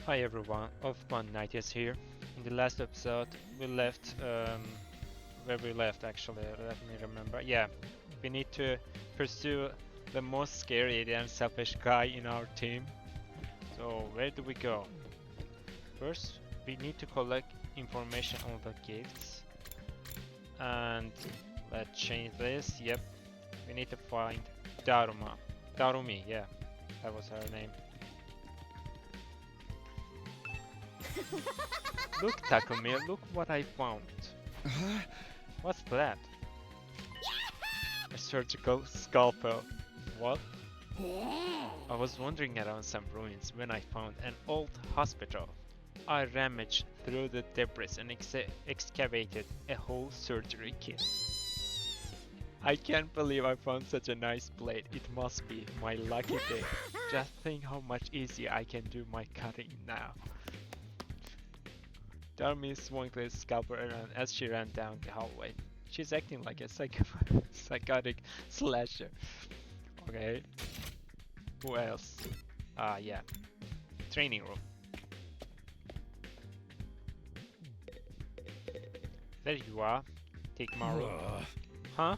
Hi everyone, Off190 is here. In the last episode, we left where we left actually. Let me remember. Yeah, we need to pursue the most scary and selfish guy in our team. So where do we go? First, we need to collect information on the gifts, and let's change this. Yep, we need to find Daruma. Darumi, yeah, that was her name. Look, Takumi, look what I found. What's that? A surgical scalpel. What? I was wandering around some ruins when I found an old hospital. I rummaged through the debris and excavated a whole surgery kit. I can't believe I found such a nice blade. It must be my lucky day. Just think how much easier I can do my cutting now. Darmi swung the scalpel around as she ran down the hallway. She's acting like a psychotic slasher. Okay. Who else? Yeah. Training room. There you are. Take Maru. Huh?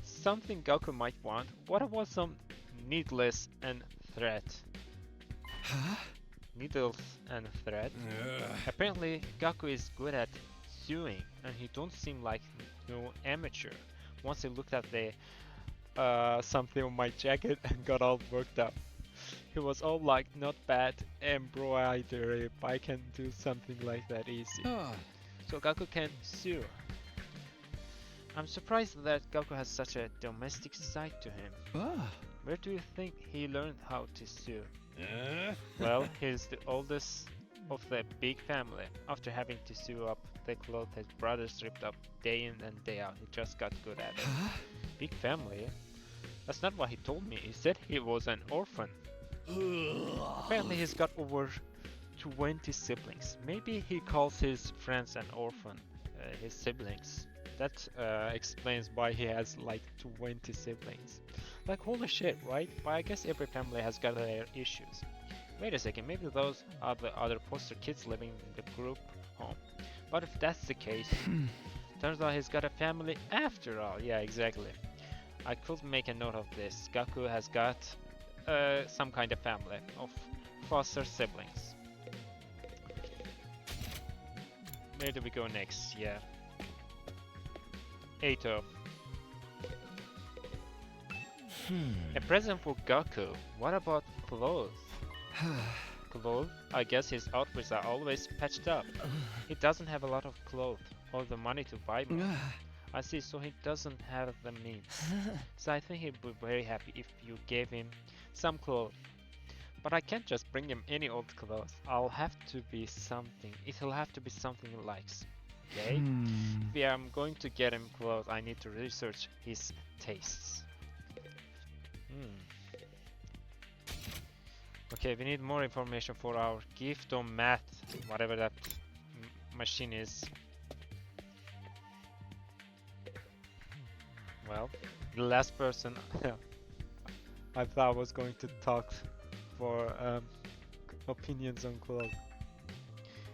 Something Goku might want. What about some needles and thread? Huh? Needles and thread? Apparently, Gaku is good at sewing, and he don't seem like no amateur. Once he looked at the something on my jacket and got all worked up. He was all like, not bad embroidery, but I can do something like that easy. So Gaku can sew. I'm surprised that Gaku has such a domestic side to him. Where do you think he learned how to sew? Well, he's the oldest of the big family. After having to sew up the clothes his brothers ripped up day in and day out, he just got good at it. Big family? That's not what he told me. He said he was an orphan. Apparently he's got over 20 siblings. Maybe he calls his friends an orphan, his siblings. That explains why he has like 20 siblings. Like holy shit, right? But I guess every family has got their issues. Wait a second, maybe those are the other foster kids living in the group home. But if that's the case, turns out he's got a family after all. Yeah, exactly. I could make a note of this. Gaku has got some kind of family of foster siblings. Where do we go next? Yeah. Eito. A present for Gaku. What about clothes? Clothes? I guess his outfits are always patched up. He doesn't have a lot of clothes or the money to buy more. I see, so he doesn't have the means. So I think he'd be very happy if you gave him some clothes. But I can't just bring him any old clothes. It'll have to be something he likes. Okay? If I'm going to get him clothes, I need to research his tastes. Okay, we need more information for our gift or math, whatever that machine is. Well, the last person I thought was going to talk for opinions on clothes.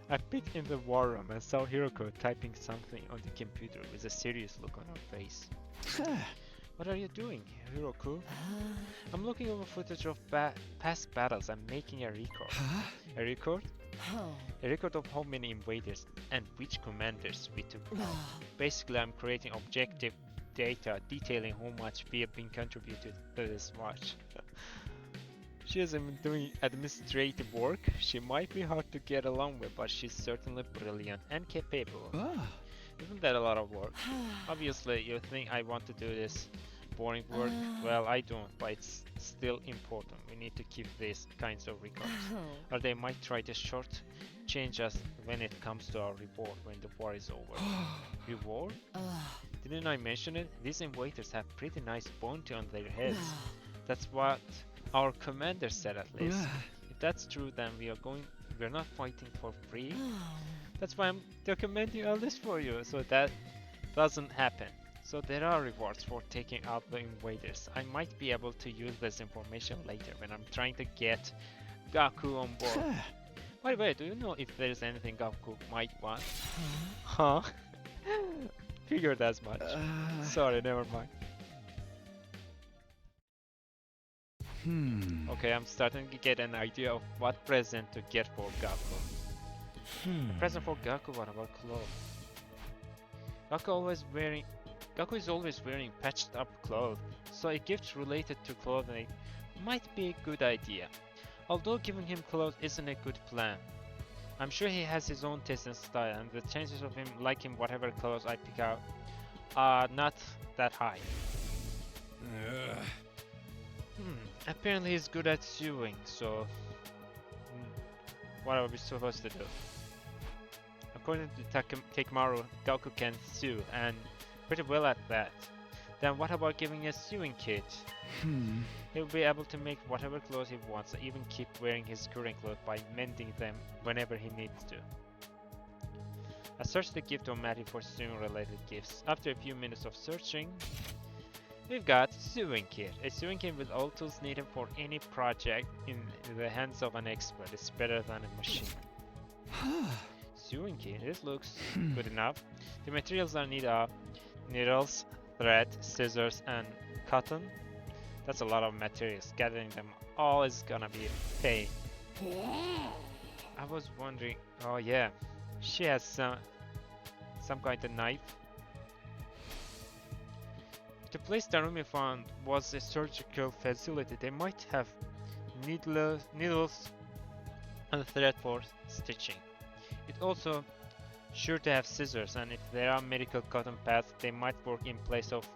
I peeked in the war room and saw Hiruko typing something on the computer with a serious look on her face. What are you doing, Hiruko? I'm looking over footage of past battles and making a record. A record? A record of how many invaders and which commanders we took out. Basically, I'm creating objective data detailing how much we have been contributed to this march. She isn't doing administrative work. She might be hard to get along with, but she's certainly brilliant and capable. Isn't that a lot of work? Obviously, you think I want to do this boring work? Well, I don't, but it's still important. We need to keep these kinds of records. Or they might try to short-change us when it comes to our reward when the war is over. Reward? Didn't I mention it? These invaders have pretty nice bounty on their heads. That's what our commander said at least. If that's true, then we're not fighting for free. That's why I'm documenting all this for you, so that doesn't happen. So there are rewards for taking out the invaders. I might be able to use this information later when I'm trying to get Gaku on board. By the way, do you know if there's anything Goku might want? Huh? Figured as much. Sorry, never mind. Okay, I'm starting to get an idea of what present to get for Goku. A present for Goku, what about clothes? Goku is always wearing patched up clothes, so a gift related to clothing might be a good idea. Although giving him clothes isn't a good plan. I'm sure he has his own taste and style, and the chances of him liking whatever clothes I pick out are not that high. Apparently he's good at sewing, so what are we supposed to do? According to Takemaru, Goku can sew, and pretty well at that. Then what about giving a sewing kit? He'll be able to make whatever clothes he wants, and even keep wearing his current clothes by mending them whenever he needs to. I searched the gift-o-matic for sewing-related gifts. After a few minutes of searching, we've got sewing kit. A sewing kit with all tools needed for any project in the hands of an expert is better than a machine. Sewing kit, this looks good enough. The materials are needles, thread, scissors, and cotton. That's a lot of materials. Gathering them all is gonna be a pain. I was wondering, oh yeah, she has some kind of knife. If the place Darumi found was a surgical facility, they might have needles and thread for stitching. It also sure to have scissors, and if there are medical cotton pads, they might work in place of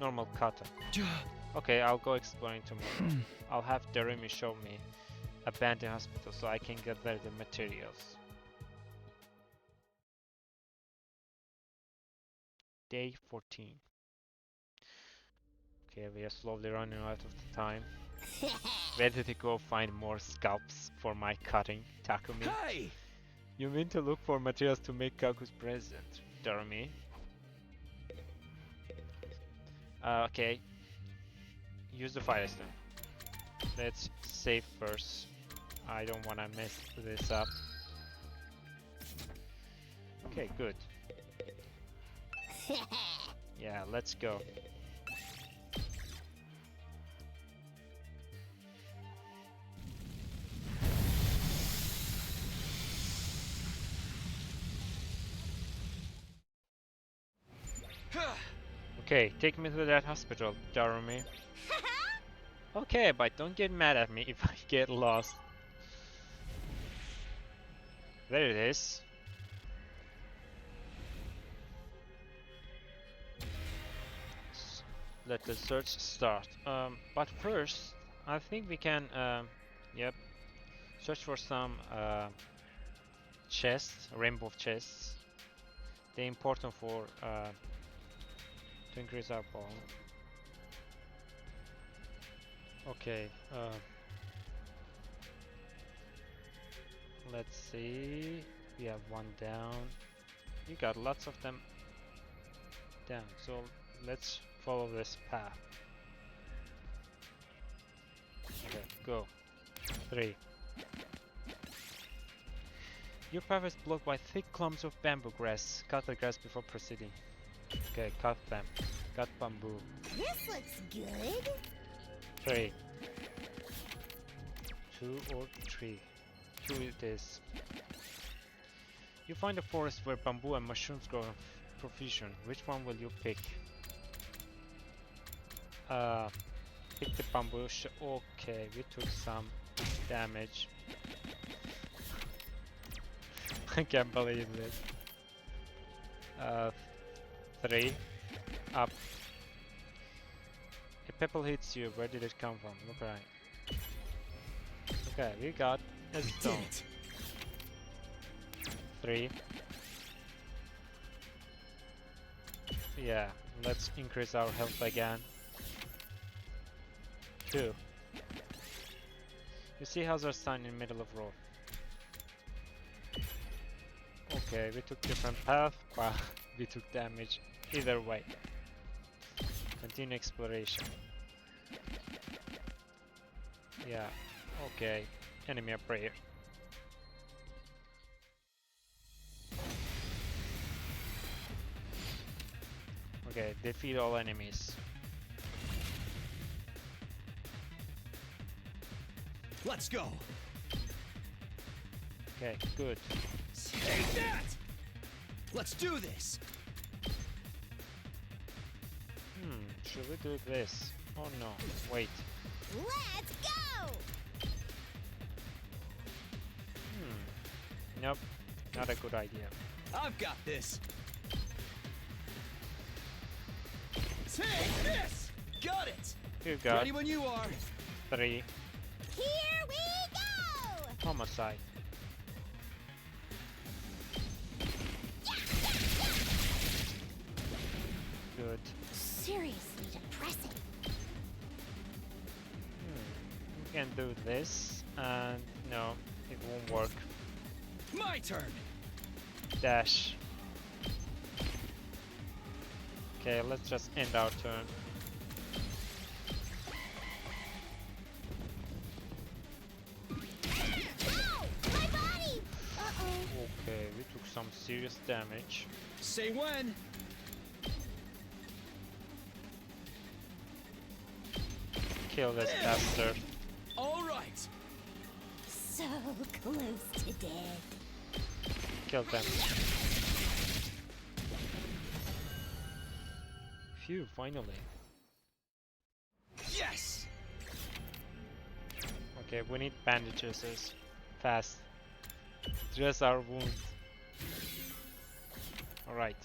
normal cotton. Okay, I'll go exploring tomorrow. I'll have Darumi show me abandoned hospital so I can gather the materials. Day 14. Okay, we are slowly running out of the time. Ready to go find more scalps for my cutting, Takumi. Hey! You mean to look for materials to make Goku's present, Darumi? Okay. Use the firestone. Let's save first. I don't want to mess this up. Okay, good. Yeah, let's go. Okay, take me to that hospital, Darumi. Okay, but don't get mad at me if I get lost. There it is. Let the search start. But first, I think we can, yep, search for some chests, rainbow chests. They're important for to increase our ball. Okay, let's see. We have one down. We got lots of them down, so let's follow this path. Okay, go. 3. Your path is blocked by thick clumps of bamboo grass. Cut the grass before proceeding. Okay, cut them. Cut bamboo. This looks good. 3. 2 or 3. 2 it is. You find a forest where bamboo and mushrooms grow in profusion. Which one will you pick? Pick the bamboo. Okay, we took some damage. I can't believe this. 3. Up. A pebble hits you. Where did it come from? Look right. Okay, we got a stone. 3. Yeah, let's increase our health again. 2. You see hazard sign in middle of road. Okay, we took different path, but we took damage either way. Continue exploration. Yeah, okay. Enemy up here. Okay, defeat all enemies. Let's go. Okay, good. Take that. Let's do this. Should we do this? Oh no, wait. Let's go! Nope, not a good idea. I've got this. Take this. Got it. You got Ready when you are. 3 Here we go! homicide. Good. Seriously depressing. We can do this, and no, it won't work. My turn. Dash. Okay, let's just end our turn. Ow! My body! Uh-oh. Okay, we took some serious damage. Say when. Kill this bastard. All right. So close to dead. Kill them. Phew, finally. Yes. Okay, we need bandages fast. Dress our wound. Alright.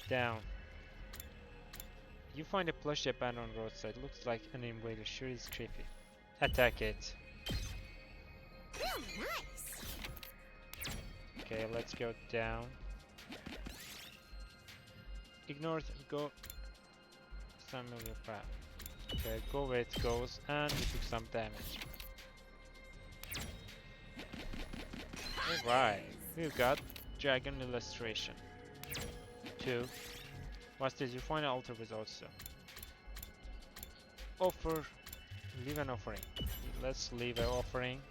Down. You find a plushie abandoned on roadside. Looks like an invader. Sure is creepy. Attack it. Oh, nice! Okay, let's go down. Ignore it. Go. Familiar path. Okay, go where it goes, and we took some damage. Alright, we've got dragon illustration. 2. What's this? You find an altar with also. Offer. Leave an offering. Let's leave an offering.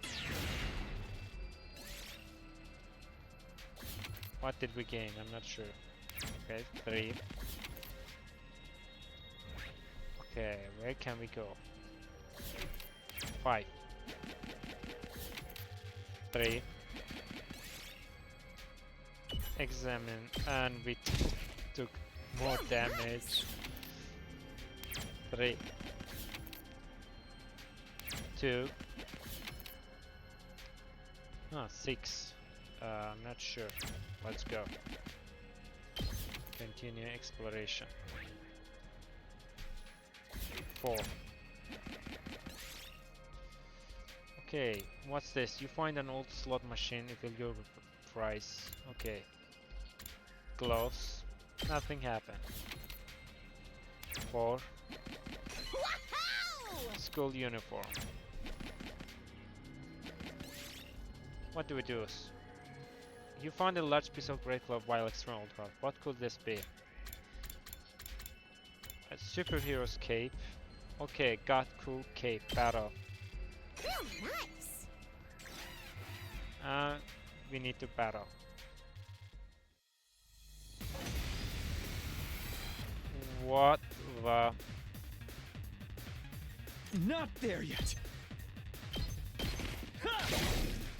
What did we gain? I'm not sure. Okay, 3. Okay, where can we go? 5. 3. Examine, and we took more damage. 3. 2. 6. I'm not sure. Let's go. Continue exploration. 4. Okay, what's this? You find an old slot machine, it will go price. Okay. Gloves. Nothing happened. 4. Wahoo! School uniform. What do we do? You found a large piece of great cloth while exploring old craft. What could this be? A superhero's cape. Okay, got cool cape. Battle. Oh, nice! We need to battle. What the? Not there yet. Ha!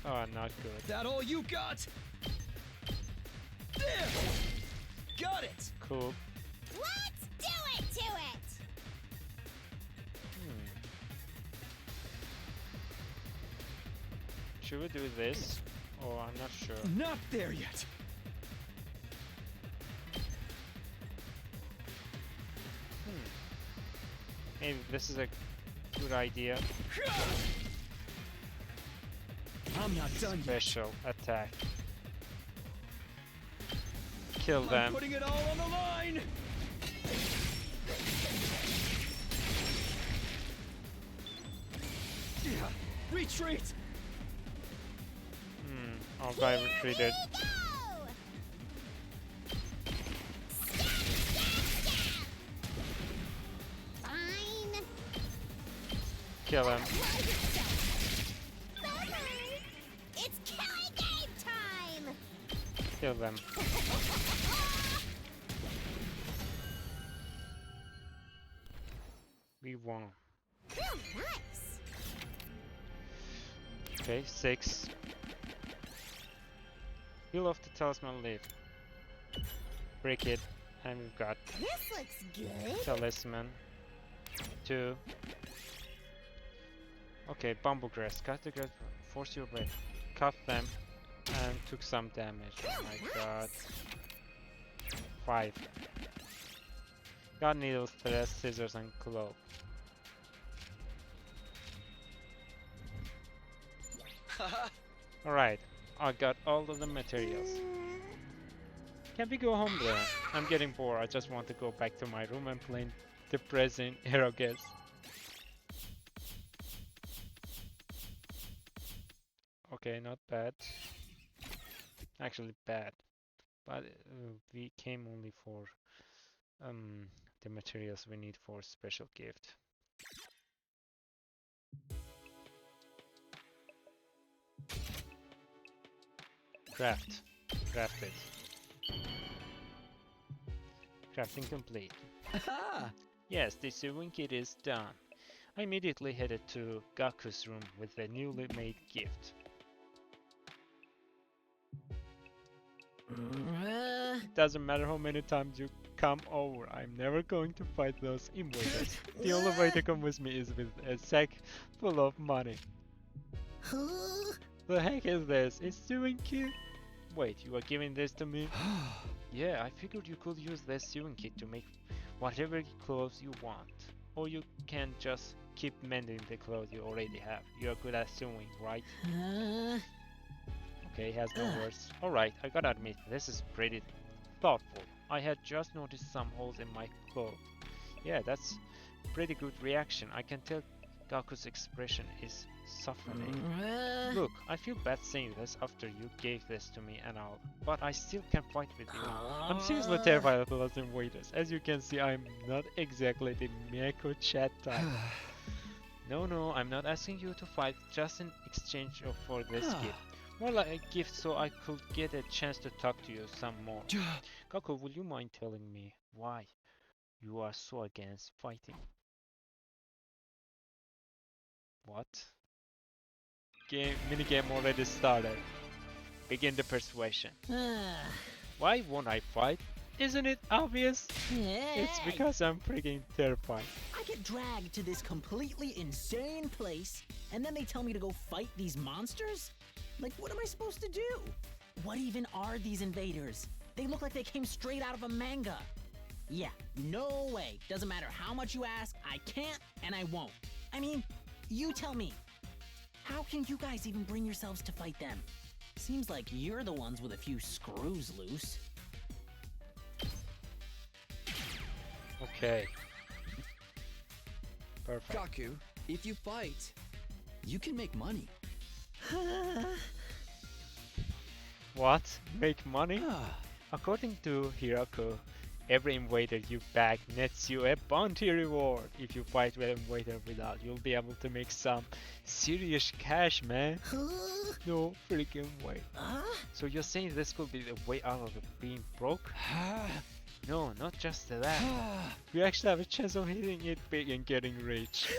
Oh, not good. That all you got? There! Got it! Cool. Let's do it to it! Should we do this? Oh, I'm not sure. Not there yet. Maybe this is a good idea. I'm not done yet. Special attack. Kill I'm them. putting it all on the line. Yeah. Retreat. Our guy retreated. Go! Fine. Kill him. Bye-bye. It's killing game time! Kill them. we won. Oh, nice. Okay, 6. Heal off the talisman leaf. Break it, and we've got This looks good. talisman. 2. Okay, bamboo grass. Cut the grass. Force your way. Cut them, and took some damage. Oh my god. 5. Got needles, thread, scissors, and clove. Alright, I got all of the materials. Can we go home then? I'm getting bored. I just want to go back to my room and play depressing hero games. Okay, not bad. Actually bad. But we came only for the materials we need for special gift. Craft. Craft it. Crafting complete. Aha! Yes, the sewing kit is done. I immediately headed to Gaku's room with the newly made gift. Doesn't matter how many times you come over, I'm never going to fight those invaders. The only way to come with me is with a sack full of money. The heck is this? It's sewing kit? Wait, you are giving this to me? Yeah, I figured you could use this sewing kit to make whatever clothes you want. Or you can just keep mending the clothes you already have. You're good at sewing, right? Okay, he has no words. Alright, I gotta admit, this is pretty thoughtful. I had just noticed some holes in my clothes. Yeah, that's pretty good reaction. I can tell Gaku's expression is softening. Look, I feel bad saying this after you gave this to me and all, but I still can fight with you. I'm seriously terrified of those invaders. As you can see, I'm not exactly the Miyako chat type. No, I'm not asking you to fight just in exchange for this gift. More like a gift so I could get a chance to talk to you some more. Gaku, would you mind telling me why you are so against fighting? What? Minigame already started. Begin the persuasion. Why won't I fight? Isn't it obvious? It's because I'm freaking terrified. I get dragged to this completely insane place, and then they tell me to go fight these monsters? Like, what am I supposed to do? What even are these invaders? They look like they came straight out of a manga. Yeah, no way. Doesn't matter how much you ask, I can't and I won't. I mean, you tell me. How can you guys even bring yourselves to fight them? Seems like you're the ones with a few screws loose. Okay. Perfect. Gaku, if you fight, you can make money. What? Make money? According to Hiruko, every invader you bag nets you a bounty reward. If you fight with an invader without, you'll be able to make some serious cash, man. No freaking way. So you're saying this could be the way out of being broke? No, not just that. You actually have a chance of hitting it big and getting rich.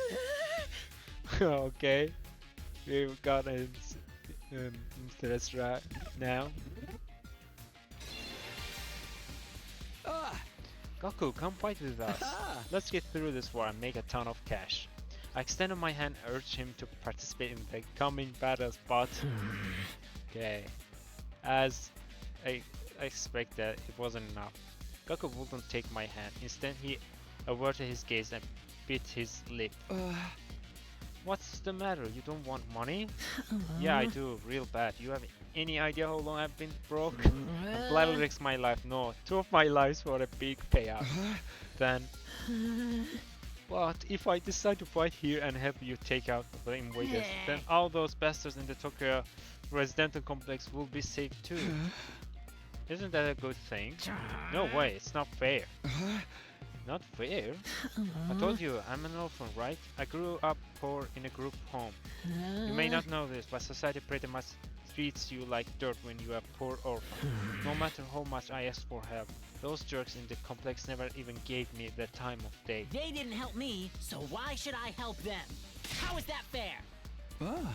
Okay. We've got an interest right now. Gaku, come fight with us. Let's get through this war and make a ton of cash. I extended my hand and urged him to participate in the coming battles, but... Okay. As I expected, it wasn't enough. Gaku wouldn't take my hand. Instead, he averted his gaze and bit his lip. What's the matter? You don't want money? Yeah, I do, real bad. You have any idea how long I've been broke? I've gladly risked my life. No, 2 of my lives for a big payout. Then... But if I decide to fight here and help you take out the invaders, then all those bastards in the Tokyo residential complex will be safe too. Isn't that a good thing? No way, it's not fair. Not fair? I told you, I'm an orphan, right? I grew up poor in a group home. You may not know this, but society pretty much treats you like dirt when you are poor orphan. No matter how much I ask for help, Those jerks in the complex never even gave me the time of day. They didn't help me, so why should I help them? How is that fair? Ah,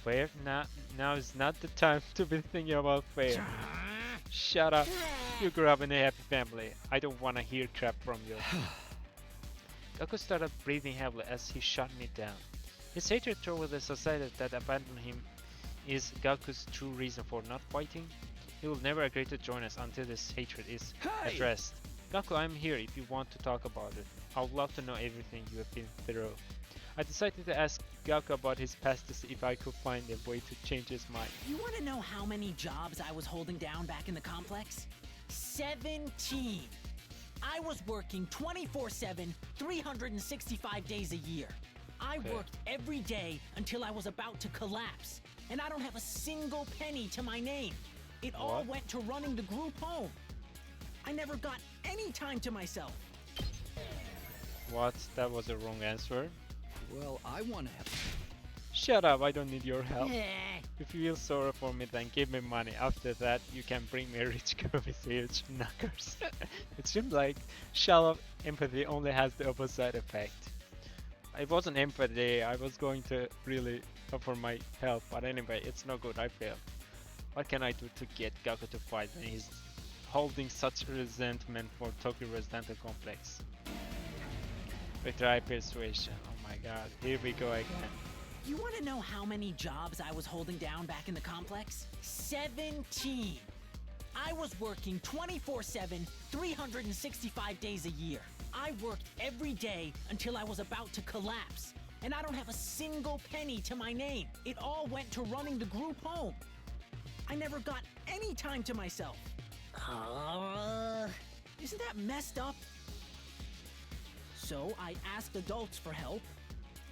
Fair? Now is not the time to be thinking about fair. Shut up. You grew up in a happy family. I don't wanna hear crap from you. Gaku started breathing heavily as he shot me down. His hatred toward the society that abandoned him is Gaku's true reason for not fighting. He will never agree to join us until this hatred is addressed. Gaku, I'm here if you want to talk about it. I would love to know everything you have been through. I decided to ask Gaku about his past to see if I could find a way to change his mind. You want to know how many jobs I was holding down back in the complex? 17! I was working 24/7, 365 days a year. I worked every day until I was about to collapse. And I don't have a single penny to my name. It all went to running the group home. I never got any time to myself. What? That was a wrong answer. well, I want to help. Shut up, I don't need your help. If you feel sorry for me, then give me money. After that, you can bring me a rich girl with huge knuckles. It seems like shallow empathy only has the opposite effect. It wasn't empathy, I was going to really offer my help, but anyway, it's no good, I failed. What can I do to get Gaku to fight when he's holding such resentment for Tokyo Residential Complex? Try persuasion, oh my god, here we go again. You want to know how many jobs I was holding down back in the complex? 17! I was working 24/7, 365 days a year. I worked every day until I was about to collapse. And I don't have a single penny to my name. It all went to running the group home. I never got any time to myself. Isn't that messed up? So I asked adults for help,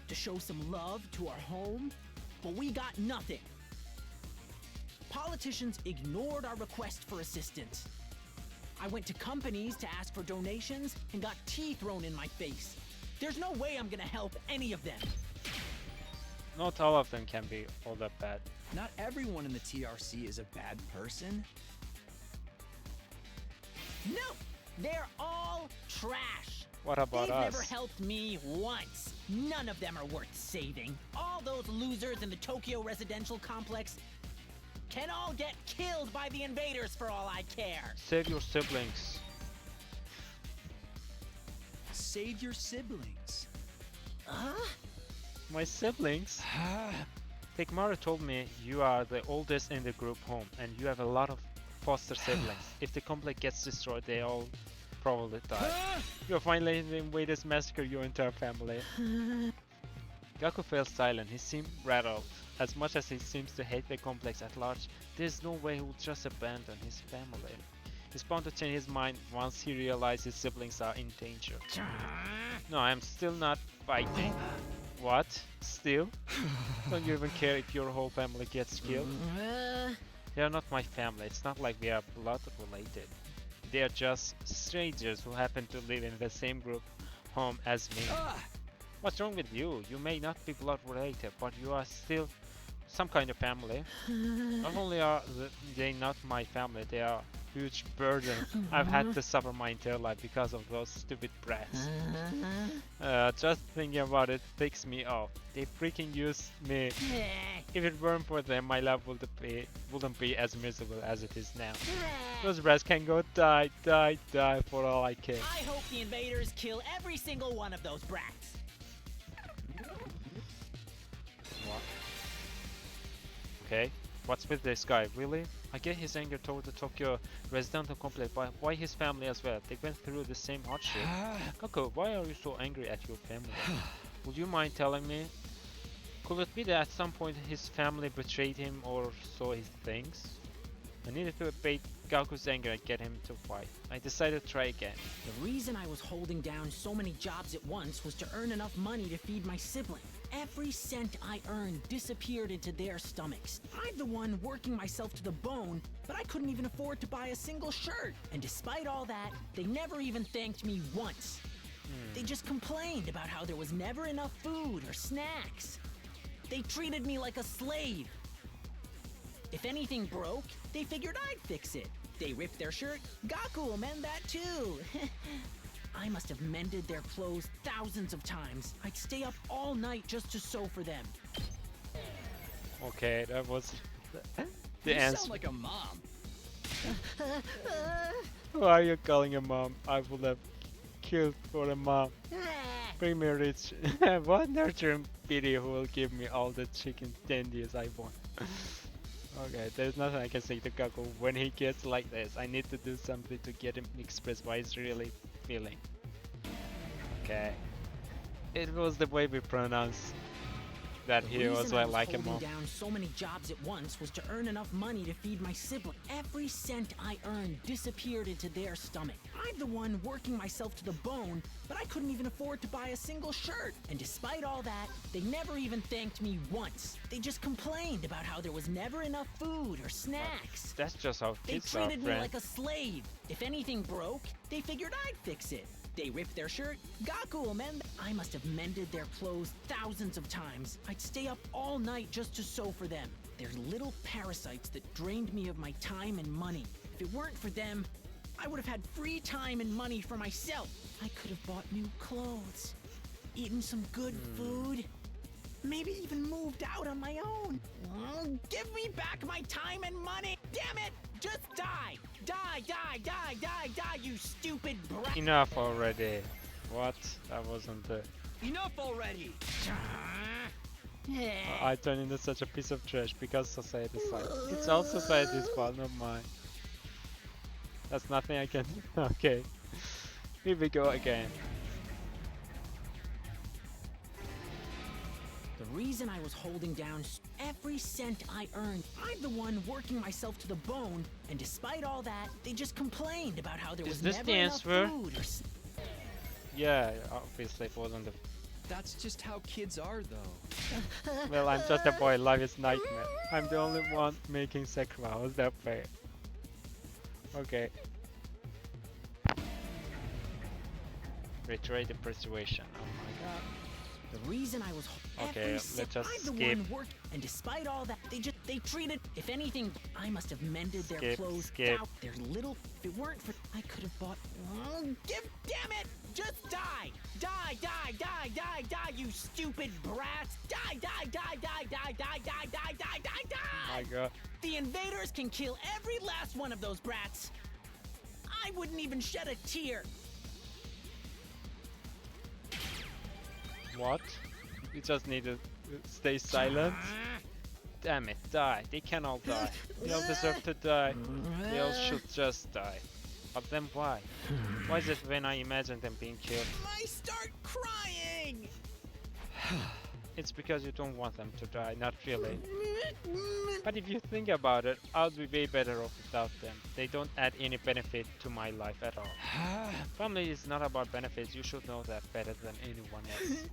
to show some love to our home, but we got nothing. Politicians ignored our request for assistance. I went to companies to ask for donations and got tea thrown in my face. There's no way I'm gonna help any of them. Not all of them can be all that bad. Not everyone in the TRC is a bad person. No! They're all trash! What about They've us? never helped me once. None of them are worth saving. All those losers in the Tokyo Residential Complex can all get killed by the invaders for all I care. Save your siblings. Save your siblings. My siblings? Tekmaru told me you are the oldest in the group home and you have a lot of foster siblings. If the complex gets destroyed, they all probably die. You're finally in the invaders massacre your entire family. Gaku fell silent. He seemed rattled. As much as he seems to hate the complex at large, there's no way he would just abandon his family. He's bound to change his mind once he realizes his siblings are in danger. No, I'm still not fighting. What? Still? Don't you even care if your whole family gets killed? They are not my family. It's not like we are blood related. They are just strangers who happen to live in the same group home as me. What's wrong with you? You may not be blood related, but you are still some kind of family. Not only are they not my family, they are a huge burden I've had to suffer my entire life because of those stupid brats. Just thinking about it ticks me off. They freaking used me. If it weren't for them, my life wouldn't be as miserable as it is now. Those brats can go die for all I care. I hope the invaders kill every single one of those brats. What? Okay, what's with this guy, really? I get his anger toward the Tokyo Residential Complex, but why his family as well? They went through the same hardship. Gaku, why are you so angry at your family? Would you mind telling me? Could it be that at some point his family betrayed him or so he thinks? I needed to abate Gaku's anger and get him to fight. I decided to try again. The reason I was holding down so many jobs at once was to earn enough money to feed my sibling. Every cent I earned disappeared into their stomachs. I'm the one working myself to the bone, but I couldn't even afford to buy a single shirt. And despite all that, they never even thanked me once. They just complained about how there was never enough food or snacks. They treated me like a slave. If anything broke, they figured I'd fix it. They rip their shirt. Gaku will mend that too. I must have mended their clothes thousands of times. I'd stay up all night just to sew for them. Okay, that was the You answer. sound like a mom. Why are you calling a mom? I would have killed for a mom. Bring me rich. What nurturing pity who will give me all the chicken tendies I want. Okay, there's nothing I can say to Gaku when he gets like this. I need to do something to get him express what he's really feeling. Okay. It was the way we pronounce that The he was reason I like a holding mom. down so many jobs at once was to earn enough money to feed my sibling. Every cent I earned disappeared into their stomach. I'm the one working myself to the bone, but I couldn't even afford to buy a single shirt. And despite all that, they never even thanked me once. They just complained about how there was never enough food or snacks. That's just how They kids are, treated me friend. like a slave. If anything broke, they figured I'd fix it. They ripped their shirt. Gaku will mend. I must have mended their clothes thousands of times. I'd stay up all night just to sew for them. They're little parasites that drained me of my time and money. If it weren't for them, I would have had free time and money for myself. I could have bought new clothes, eaten some good food, maybe even moved out on my own. Oh, give me back my time and money! Damn it! Just die! Die, die, die, die, die, you stupid brat! Enough already. What? That wasn't the... Enough already. I turned into such a piece of trash because society's like... It's all society's fault, not mine. That's nothing I can... Okay. Here we go again. The reason I was holding down every cent I earned, I'm the one working myself to the bone, and despite all that, they just complained about how there Is was this never the enough answer? food or Yeah, obviously it wasn't the... That's just how kids are, though. Well, I'm just a boy, life is nightmare. I'm the only one making sacrifice. How's that fair? Okay. Betray the persuasion. Oh my god. The reason I was Okay, every let's cent, just I'm the skip. one work, and despite all that, they treated. If anything, I must have mended their Skip, clothes. skip. Out. Their little. If it weren't for, I could have bought. Oh, damn it! Just die! Die! Die! Die! Die! Die! You stupid brats! Die! Die! Die! Die! Die! Die! Die! Die! Die! Die! Die! My god. The invaders can kill every last one of those brats. I wouldn't even shed a tear. What? You just need to stay silent? Damn it, die. They can all die. They all deserve to die. They all should just die. But then why? Why is it when I imagine them being killed? I start crying. It's because you don't want them to die, not really. But if you think about it, I'll be way better off without them. They don't add any benefit to my life at all. Family is not about benefits, you should know that better than anyone else.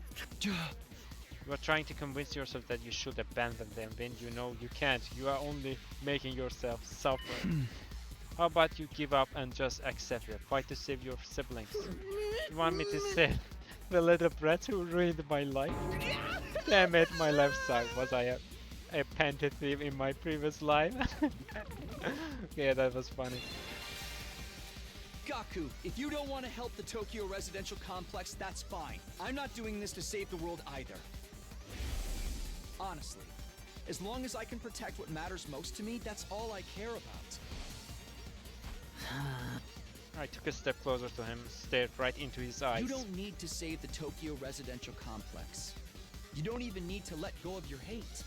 You are trying to convince yourself that you should abandon them when you know you can't. You are only making yourself suffer. How about you give up and just accept it? Fight to save your siblings. You want me to save the little brat who ruined my life? Damn it, my life sucked. Was I a panty thief in my previous life? Yeah, that was funny. Gaku, if you don't want to help the Tokyo residential complex, that's fine. I'm not doing this to save the world either. Honestly, as long as I can protect what matters most to me, that's all I care about. I took a step closer to him, stared right into his eyes. You don't need to save the Tokyo residential complex. You don't even need to let go of your hate.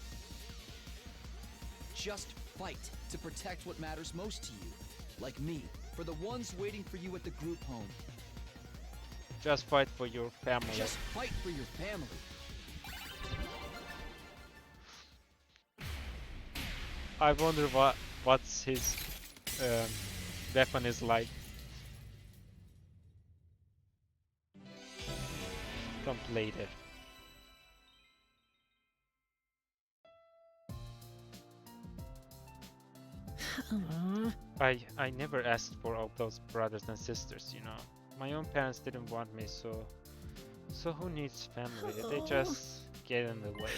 Just fight to protect what matters most to you. Like me, for the ones waiting for you at the group home. Just fight for your family. Just fight for your family. I wonder what's his weapon is like. Completed. I never asked for all those brothers and sisters, you know. My own parents didn't want me, so who needs family? They just get in the way.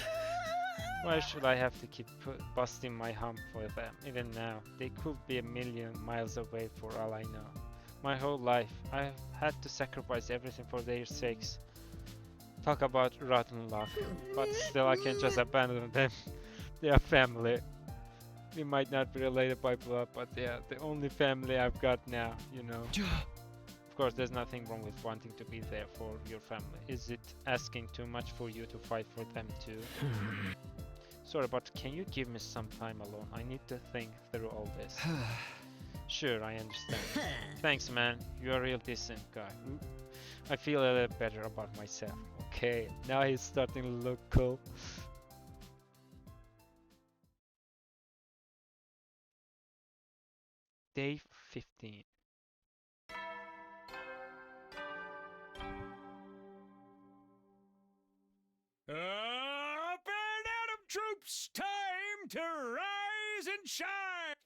Why should I have to keep busting my hump for them? Even now, they could be a million miles away for all I know. My whole life, I've had to sacrifice everything for their sakes. Talk about rotten luck. But still, I can't just abandon them. They are family. We might not be related by blood, but they are the only family I've got now, you know. Of course, there's nothing wrong with wanting to be there for your family. Is it asking too much for you to fight for them too? Sorry, but can you give me some time alone? I need to think through all this. Sure, I understand. Thanks, man. You're a real decent guy. I feel a little better about myself. Okay, now he's starting to look cool. Day 15. Up and Atom troops, time to rise and shine!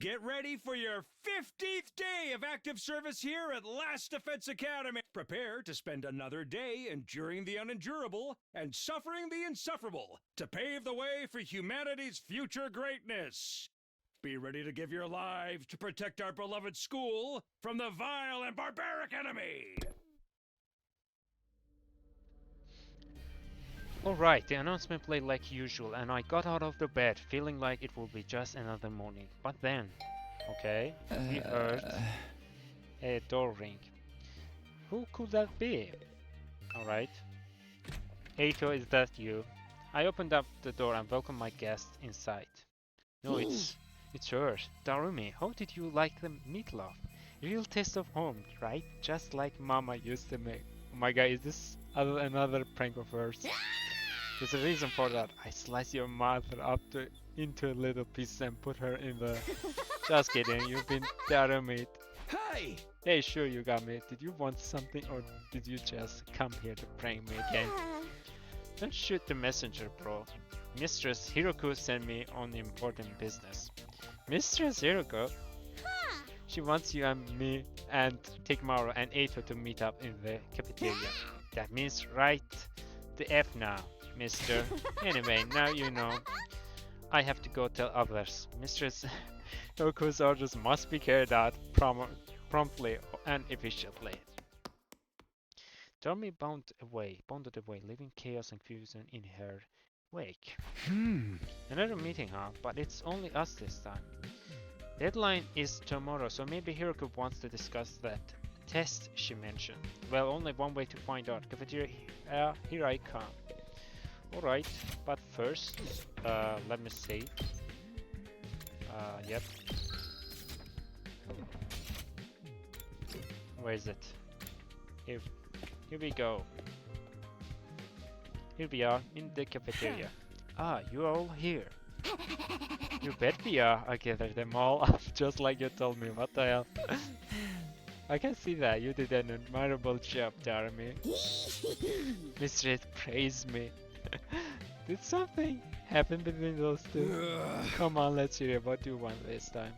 Get ready for your 50th day of active service here at Last Defense Academy. Prepare to spend another day enduring the unendurable and suffering the insufferable to pave the way for humanity's future greatness. Be ready to give your lives to protect our beloved school from the vile and barbaric enemy. Alright, the announcement played like usual and I got out of the bed feeling like it would be just another morning. But then, okay, we heard a door ring. Who could that be? Alright. Eito, is that you? I opened up the door and welcomed my guest inside. No, it's yours. Darumi, how did you like the meatloaf? Real taste of home, right? Just like Mama used to make. Oh my god, is this another prank of hers? There's a reason for that. I sliced your mother up into a little piece and put her in the... Just kidding, you've been Darumi. Hey! Hey, sure you got me. Did you want something or did you just come here to prank me again? Don't shoot the messenger, bro. Mistress Hiruko sent me on important business. Mistress Hiruko? She wants you and me and Tikmaru and Eito to meet up in the cafeteria. That means right the F now, mister. Anyway, now you know. I have to go tell others. Mistress Hiruko's orders must be carried out promptly and efficiently. Dormy bounded away, leaving chaos and confusion in her wake. Another meeting, huh? But it's only us this time. Deadline is tomorrow, so maybe Hiruko wants to discuss that test she mentioned. Well, only one way to find out. Cafeteria, here I come. Alright, but first, let me see. Yep. Where is it? Here we go. Here we are in the cafeteria. Ah, you're all here. You bet we are. I gathered them all up just like you told me. What the hell? I can see that. You did an admirable job, Darumi. Mistress praised me. Did something happen between those two? Come on, let's hear it. What do you want this time?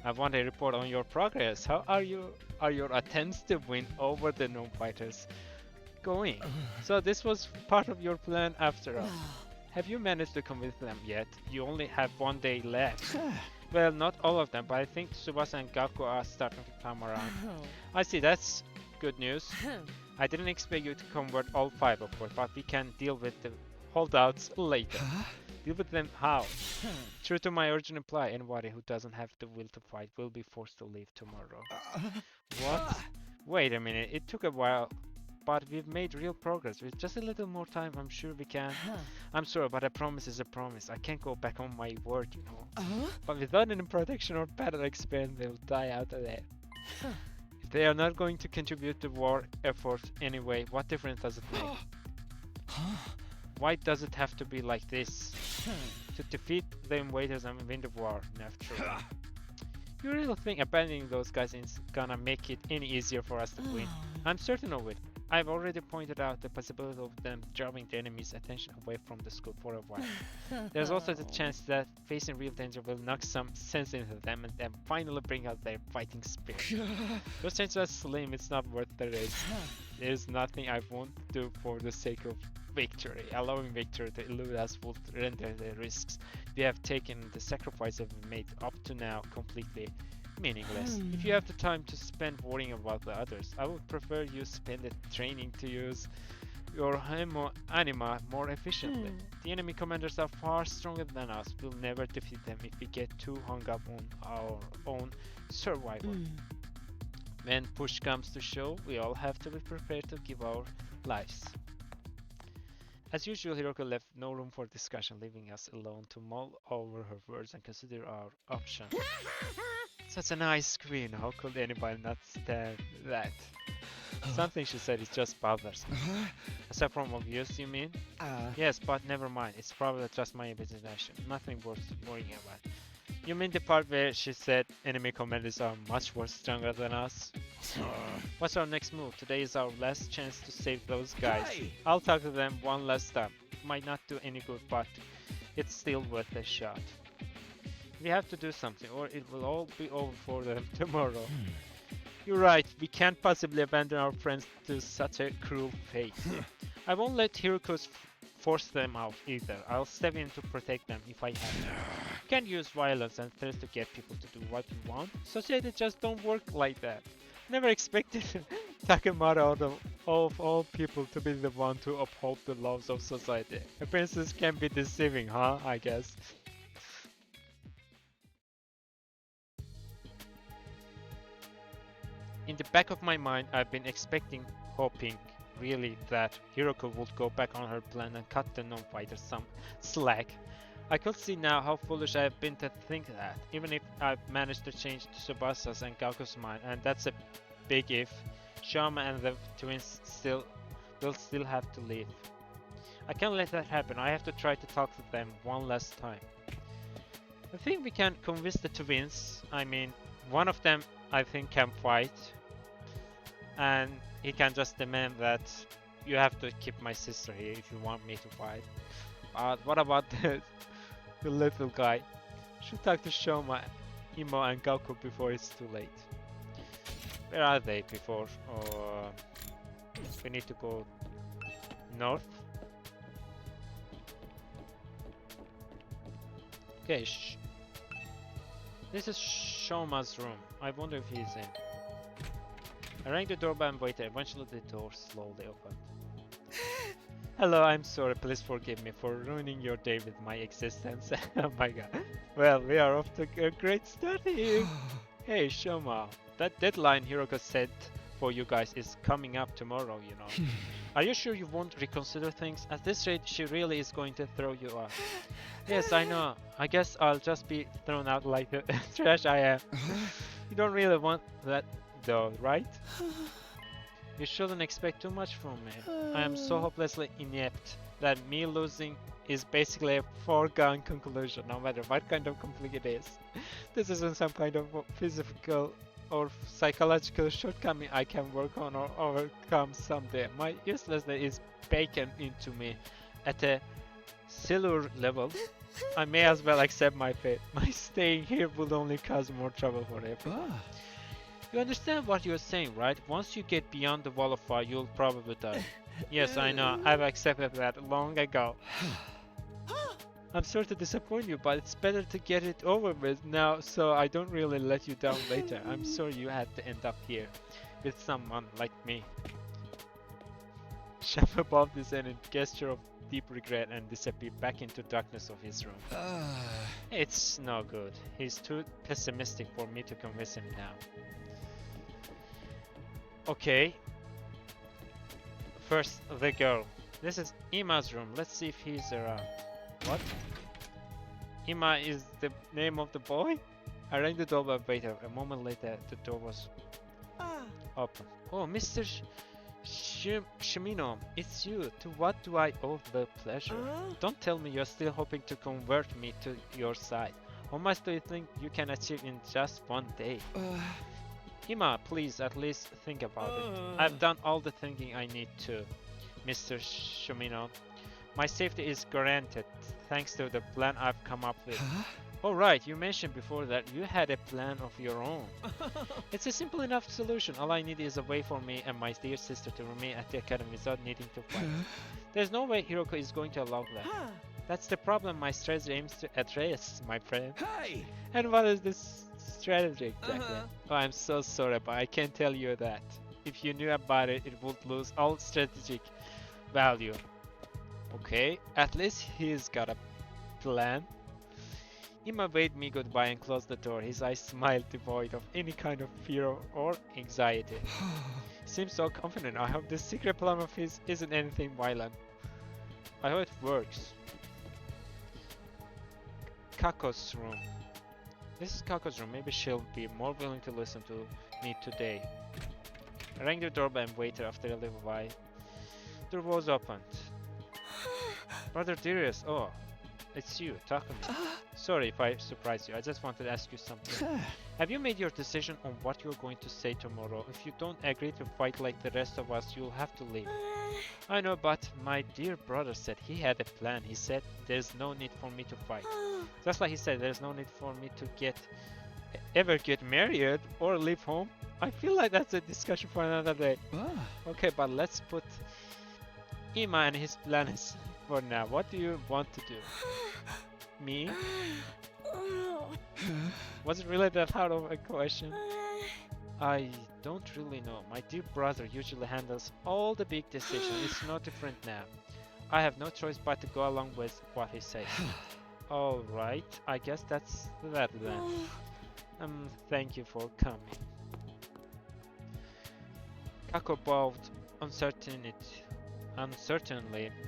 I want a report on your progress. How are your attempts to win over the non-fighters going? So this was part of your plan after all. Have you managed to convince them yet? You only have one day left. Well, not all of them, but I think Tsubasa and Gaku are starting to come around. I see, that's good news. I didn't expect you to convert all 5, of course, but we can deal with the holdouts later. Deal with them how? True to my original plan, anybody who doesn't have the will to fight will be forced to leave tomorrow. What? Wait a minute, it took a while. But we've made real progress. With just a little more time, I'm sure we can. I'm sorry, but a promise is a promise. I can't go back on my word, you know. But without any protection or battle experience, they'll die out of there. If they are not going to contribute to war effort anyway, what difference does it make? Why does it have to be like this? To defeat the invaders and win the war, naturally. You really think abandoning those guys is gonna make it any easier for us to win? I'm certain of it. I've already pointed out the possibility of them drawing the enemy's attention away from the school for a while. There's also the chance that facing real danger will knock some sense into them and then finally bring out their fighting spirit. Those chances are slim, it's not worth the risk. There's nothing I won't do for the sake of victory. Allowing victory to elude us would render the risks we have taken and the sacrifices we've made up to now completely meaningless. If you have the time to spend worrying about the others, I would prefer you spend it training to use your anima more efficiently. The enemy commanders are far stronger than us. We'll never defeat them if we get too hung up on our own survival. When push comes to shove, we all have to be prepared to give our lives. As usual, Hiruko left no room for discussion, leaving us alone to mull over her words and consider our options. Such a nice queen, how could anybody not stand that? Something she said is just bothers me. Aside from obvious, you mean? Yes, but never mind, it's probably just my imagination, nothing worth worrying about. You mean the part where she said enemy commanders are much more stronger than us? What's our next move? Today is our last chance to save those guys. Hey! I'll talk to them one last time. It might not do any good, but it's still worth a shot. We have to do something, or it will all be over for them tomorrow. You're right, we can't possibly abandon our friends to such a cruel fate. I won't let Hiruko's force them out either. I'll step in to protect them if I have to. You can't use violence and threats to get people to do what you want. Society just don't work like that. Never expected Takemura of all people to be the one to uphold the laws of society. Appearances can be deceiving, huh? I guess. In the back of my mind, I've been hoping, really, that Hiruko would go back on her plan and cut the non-fighters some slack. I could see now how foolish I have been to think that, even if I've managed to change Tsubasa's and Gaku's mind, and that's a big if, Shama and the twins will still have to leave. I can't let that happen. I have to try to talk to them one last time. I think we can convince the twins. I mean, one of them I think can fight, and he can just demand that you have to keep my sister here if you want me to fight. But what about the little guy? Should talk to Shoma, Imo and Gaku before it's too late. Where are they before? We need to go north. Okay, this is Shoma's room. I wonder if he's in. I rang the doorbell and waited. Eventually the door slowly opened. Hello, I'm sorry. Please forgive me for ruining your day with my existence. Oh my god. Well, we are off to a great start here. Hey, Shoma. That deadline Hiruko said for you guys is coming up tomorrow, you know. Are you sure you won't reconsider things? At this rate, she really is going to throw you out. Yes, I know. I guess I'll just be thrown out like the trash I am. You don't really want that though, right? You shouldn't expect too much from me. I am so hopelessly inept that me losing is basically a foregone conclusion, no matter what kind of conflict it is. This isn't some kind of physical or psychological shortcoming I can work on or overcome someday. My uselessness is baked into me at a cellular level. I may as well accept my fate. My staying here would only cause more trouble for everyone. You understand what you're saying, right? Once you get beyond the wall of fire, you'll probably die. Yes, I know. I've accepted that long ago. I'm sorry to disappoint you, but it's better to get it over with now so I don't really let you down later. I'm sorry you had to end up here with someone like me. Shama above this in a gesture of deep regret and disappeared back into darkness of his room. It's no good. He's too pessimistic for me to convince him now. Okay. First, the girl. This is Ima's room. Let's see if he's around. What? Ima is the name of the boy? I rang the doorbell and waited. A moment later, the door was open. Oh, Mr. Shimino, it's you. To what do I owe the pleasure? Don't tell me you're still hoping to convert me to your side. How much do you think you can achieve in just one day? Ima, please at least think about it. I've done all the thinking I need to, Mr. Shumino. My safety is guaranteed thanks to the plan I've come up with. Oh right, you mentioned before that you had a plan of your own. It's a simple enough solution. All I need is a way for me and my dear sister to remain at the academy without needing to fight. There's no way Hiruko is going to allow that. That's the problem my strategy aims to address, my friend. Hey! And what is this strategy exactly? Oh, I'm so sorry, but I can't tell you that. If you knew about it, it would lose all strategic value. Okay, at least he's got a plan. Ima waved me goodbye and closed the door. His eyes smiled, devoid of any kind of fear or anxiety. He seems so confident. I hope this secret plan of his isn't anything violent. I hope it works. Kako's room. This is Kako's room. Maybe she'll be more willing to listen to me today. I rang the doorbell and waited. After a little while, the door was opened. Brother Darius, oh, it's you, Takumi. Sorry if I surprised you. I just wanted to ask you something. Have you made your decision on what you're going to say tomorrow? If you don't agree to fight like the rest of us, you'll have to leave. I know, but my dear brother said he had a plan. He said there's no need for me to fight. Just like he said there's no need for me to ever get married or leave home. I feel like that's a discussion for another day. Okay, but let's put Ima and his plans for now. What do you want to do? Me? Was it really that hard of a question? I don't really know. My dear brother usually handles all the big decisions. It's no different now. I have no choice but to go along with what he says. Alright, I guess that's that then. Thank you for coming. Kako bowed uncertainly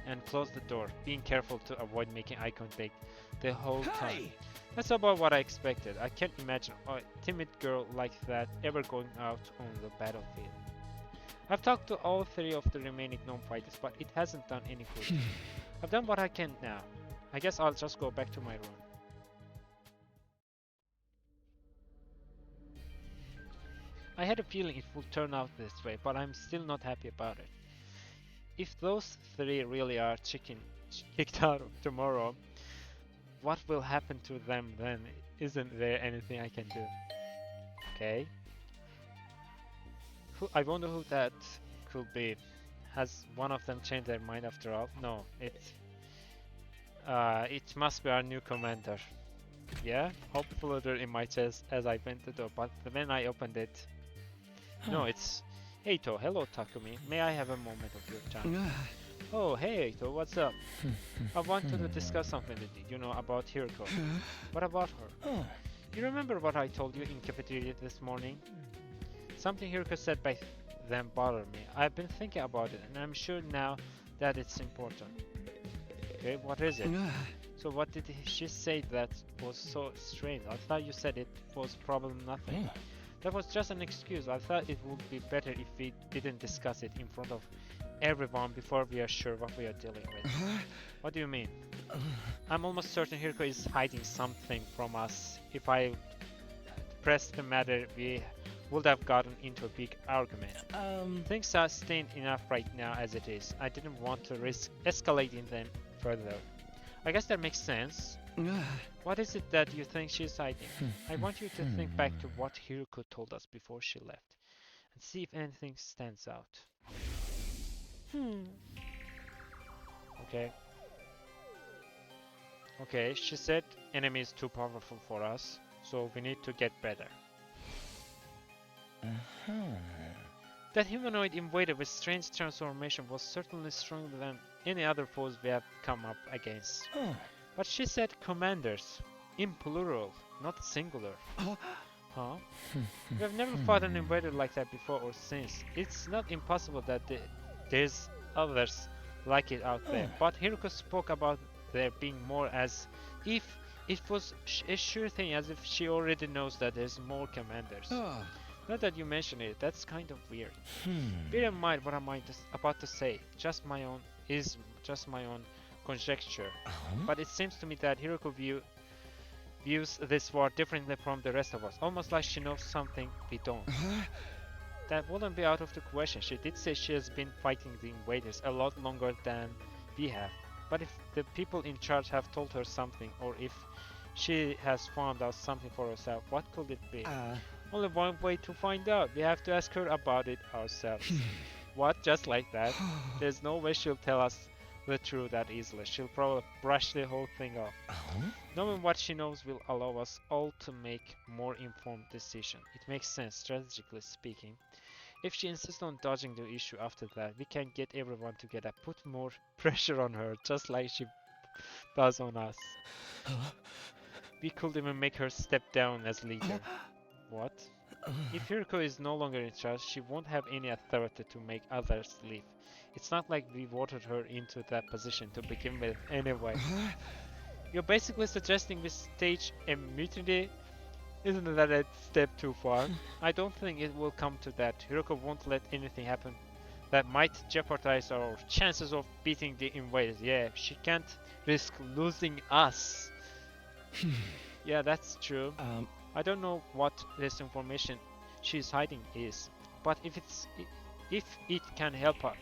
and closed the door, being careful to avoid making eye contact the whole time. That's about what I expected. I can't imagine a timid girl like that ever going out on the battlefield. I've talked to all three of the remaining gnome fighters, but it hasn't done any good. I've done what I can now. I guess I'll just go back to my room. I had a feeling it would turn out this way, but I'm still not happy about it. If those three really are kicked out tomorrow, what will happen to them then? Isn't there anything I can do? Okay. I wonder who that could be. Has one of them changed their mind after all? No, it must be our new commander. Yeah, hope floated in my chest as I went to the door, but when I opened it, no, it's Eito. Hello, Takumi. May I have a moment of your time? Oh, hey Eito, what's up? I wanted to discuss something with you, about Hiruko. What about her? You remember what I told you in cafeteria this morning? Something Hiruko said back then bothered me. I've been thinking about it, and I'm sure now that it's important. Okay, what is it? So what did she say that was so strange? I thought you said it was probably nothing. That was just an excuse. I thought it would be better if we didn't discuss it in front of everyone before we are sure what we are dealing with. What do you mean? I'm almost certain Hiruko is hiding something from us. If I pressed the matter, we would have gotten into a big argument. Things are stained enough right now as it is. I didn't want to risk escalating them further. I guess that makes sense. What is it that you think she's hiding? I want you to think back to what Hiruko told us before she left and see if anything stands out. Okay. Okay, she said enemy is too powerful for us, so we need to get better. That humanoid invader with strange transformation was certainly stronger than any other foes we have come up against. But she said commanders, in plural, not singular. Huh? We have never fought an invader like that before or since. It's not impossible that there's others like it out there. But Hiruko spoke about there being more as if it was a sure thing, as if she already knows that there's more commanders. Now that you mention it, that's kind of weird. Bear in mind what I'm about to say. Just my own conjecture. But it seems to me that Hiruko view views this war differently from the rest of us, almost like she knows something we don't. That wouldn't be out of the question. She did say she has been fighting the invaders a lot longer than we have. But if the people in charge have told her something, or if she has found out something for herself, what could it be? Only one way to find out. We have to ask her about it ourselves. What? Just like that? There's no way she'll tell us the truth that easily. She'll probably brush the whole thing off. Knowing what she knows will allow us all to make more informed decisions. It makes sense, strategically speaking. If she insists on dodging the issue after that, we can get everyone together, put more pressure on her, just like she does on us. We could even make her step down as leader. What? If Hiruko is no longer in charge, she won't have any authority to make others leave. It's not like we voted her into that position to begin with anyway. You're basically suggesting we stage a mutiny? Isn't that a step too far? I don't think it will come to that. Hiruko won't let anything happen that might jeopardize our chances of beating the invaders. Yeah, she can't risk losing us. Yeah, that's true. I don't know what this information she's hiding is, but if it can help her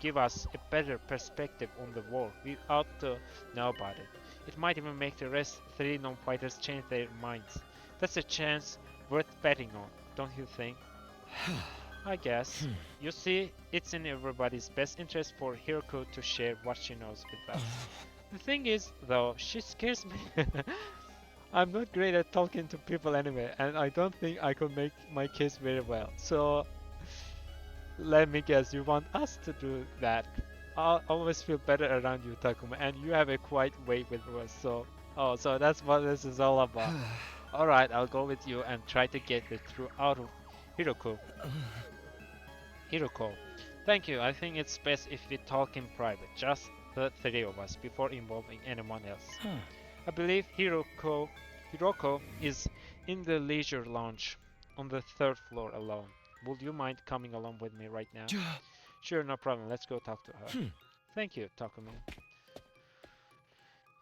give us a better perspective on the war, we ought to know about it. It might even make the rest 3 non-fighters change their minds. That's a chance worth betting on, don't you think? I guess. You see, it's in everybody's best interest for Hiruko to share what she knows with us. The thing is, though, she scares me. I'm not great at talking to people anyway, and I don't think I could make my case very well. So, let me guess, you want us to do that? I'll always feel better around you, Takuma, and you have a quiet way with us, so... Oh, so that's what this is all about. Alright, I'll go with you and try to get the truth out of Hiruko. Hiruko. Thank you, I think it's best if we talk in private, just the 3 of us, before involving anyone else. I believe Hiroko is in the leisure lounge on the 3rd floor alone. Would you mind coming along with me right now? Sure, no problem. Let's go talk to her. Thank you, Takumi.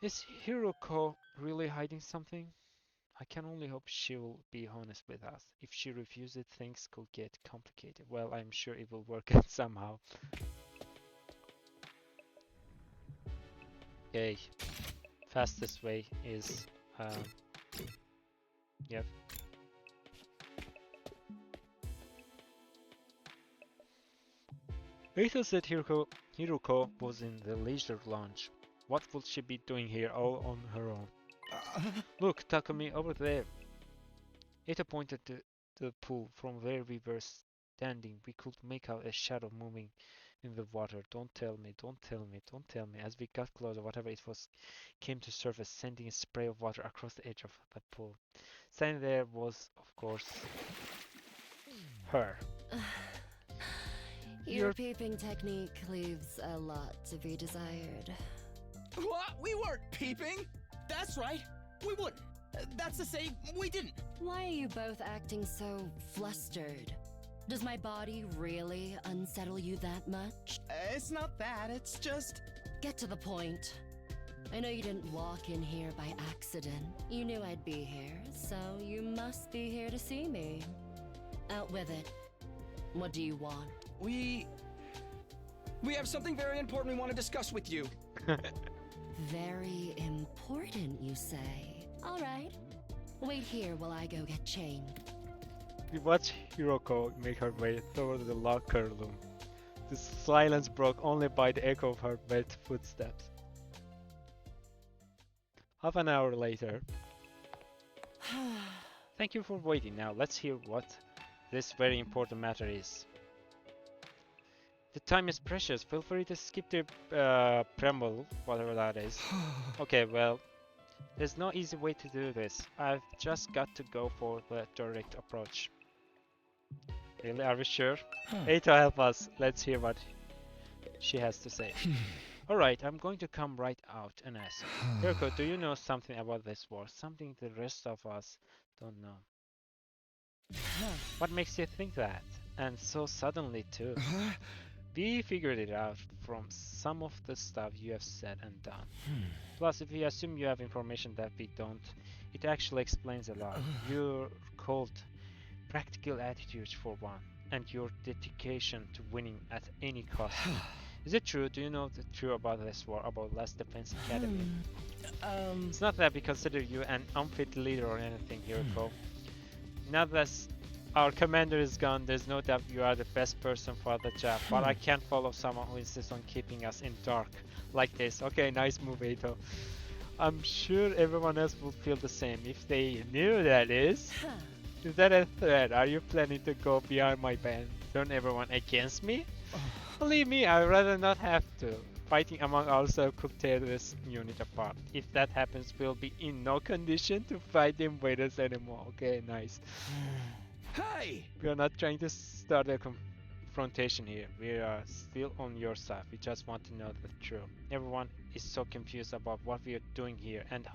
Is Hiruko really hiding something? I can only hope she will be honest with us. If she refuses, things could get complicated. Well, I'm sure it will work out somehow. Okay. Fastest way is yep. Eito said Hiruko was in the leisure lounge. What would she be doing here all on her own? Look, Takumi, over there. Eito pointed to the pool. From where we were standing, we could make out a shadow moving in the water. Don't tell me, don't tell me, don't tell me. As we got closer, whatever it was came to surface, sending a spray of water across the edge of the pool. Standing there was, of course, her. Your peeping technique leaves a lot to be desired. What? We weren't peeping! That's right, we wouldn't. That's to say, we didn't. Why are you both acting so flustered? Does my body really unsettle you that much? It's not that, it's just... Get to the point. I know you didn't walk in here by accident. You knew I'd be here, so you must be here to see me. Out with it. What do you want? We have something very important we want to discuss with you. Very important, you say? All right. Wait here while I go get changed. We watch Hiruko make her way through the locker room. The silence broke only by the echo of her wet footsteps. Half an hour later. Thank you for waiting. Now let's hear what this very important matter is. The time is precious. Feel free to skip the preamble, whatever that is. Okay, well, there's no easy way to do this. I've just got to go for the direct approach. Really? Are we sure? Eito, help us. Let's hear what she has to say. Alright, I'm going to come right out and ask. Hiruko, do you know something about this war? Something the rest of us don't know. What makes you think that? And so suddenly too. We figured it out from some of the stuff you have said and done. Plus, if we assume you have information that we don't, It actually explains a lot. Your cold, practical attitude for one, and your dedication to winning at any cost. Is it true? Do you know the truth about this war, about Last Defense Academy? It's not that we consider you an unfit leader or anything, Hiruko. Now that our commander is gone, there's no doubt you are the best person for the job, but I can't follow someone who insists on keeping us in dark like this. Okay, nice move, Eito. I'm sure everyone else will feel the same. If they knew that is that a threat? Are you planning to go beyond my band? Turn everyone against me? Believe me, I'd rather not have to. Fighting among ourselves could tear this unit apart. If that happens, we'll be in no condition to fight the invaders anymore. Okay, nice. Hey! We are not trying to start a confrontation here. We are still on your side. We just want to know the truth. Everyone is so confused about what we are doing here and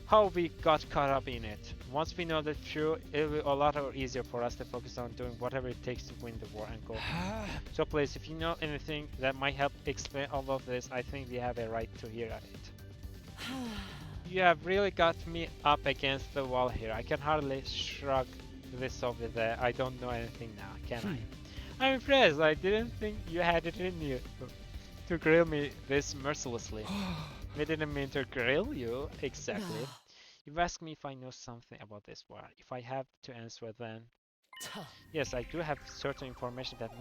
how we got caught up in it. Once we know the truth, it will be a lot easier for us to focus on doing whatever it takes to win the war and go home. So please, if you know anything that might help explain all of this, I think we have a right to hear it. You have really got me up against the wall here. I can hardly shrug this over there. I don't know anything now, can I? I'm impressed. I didn't think you had it in you to grill me this mercilessly. We didn't mean to grill you, exactly. You've asked me if I know something about this war. If I have to answer, then yes, I do have certain information that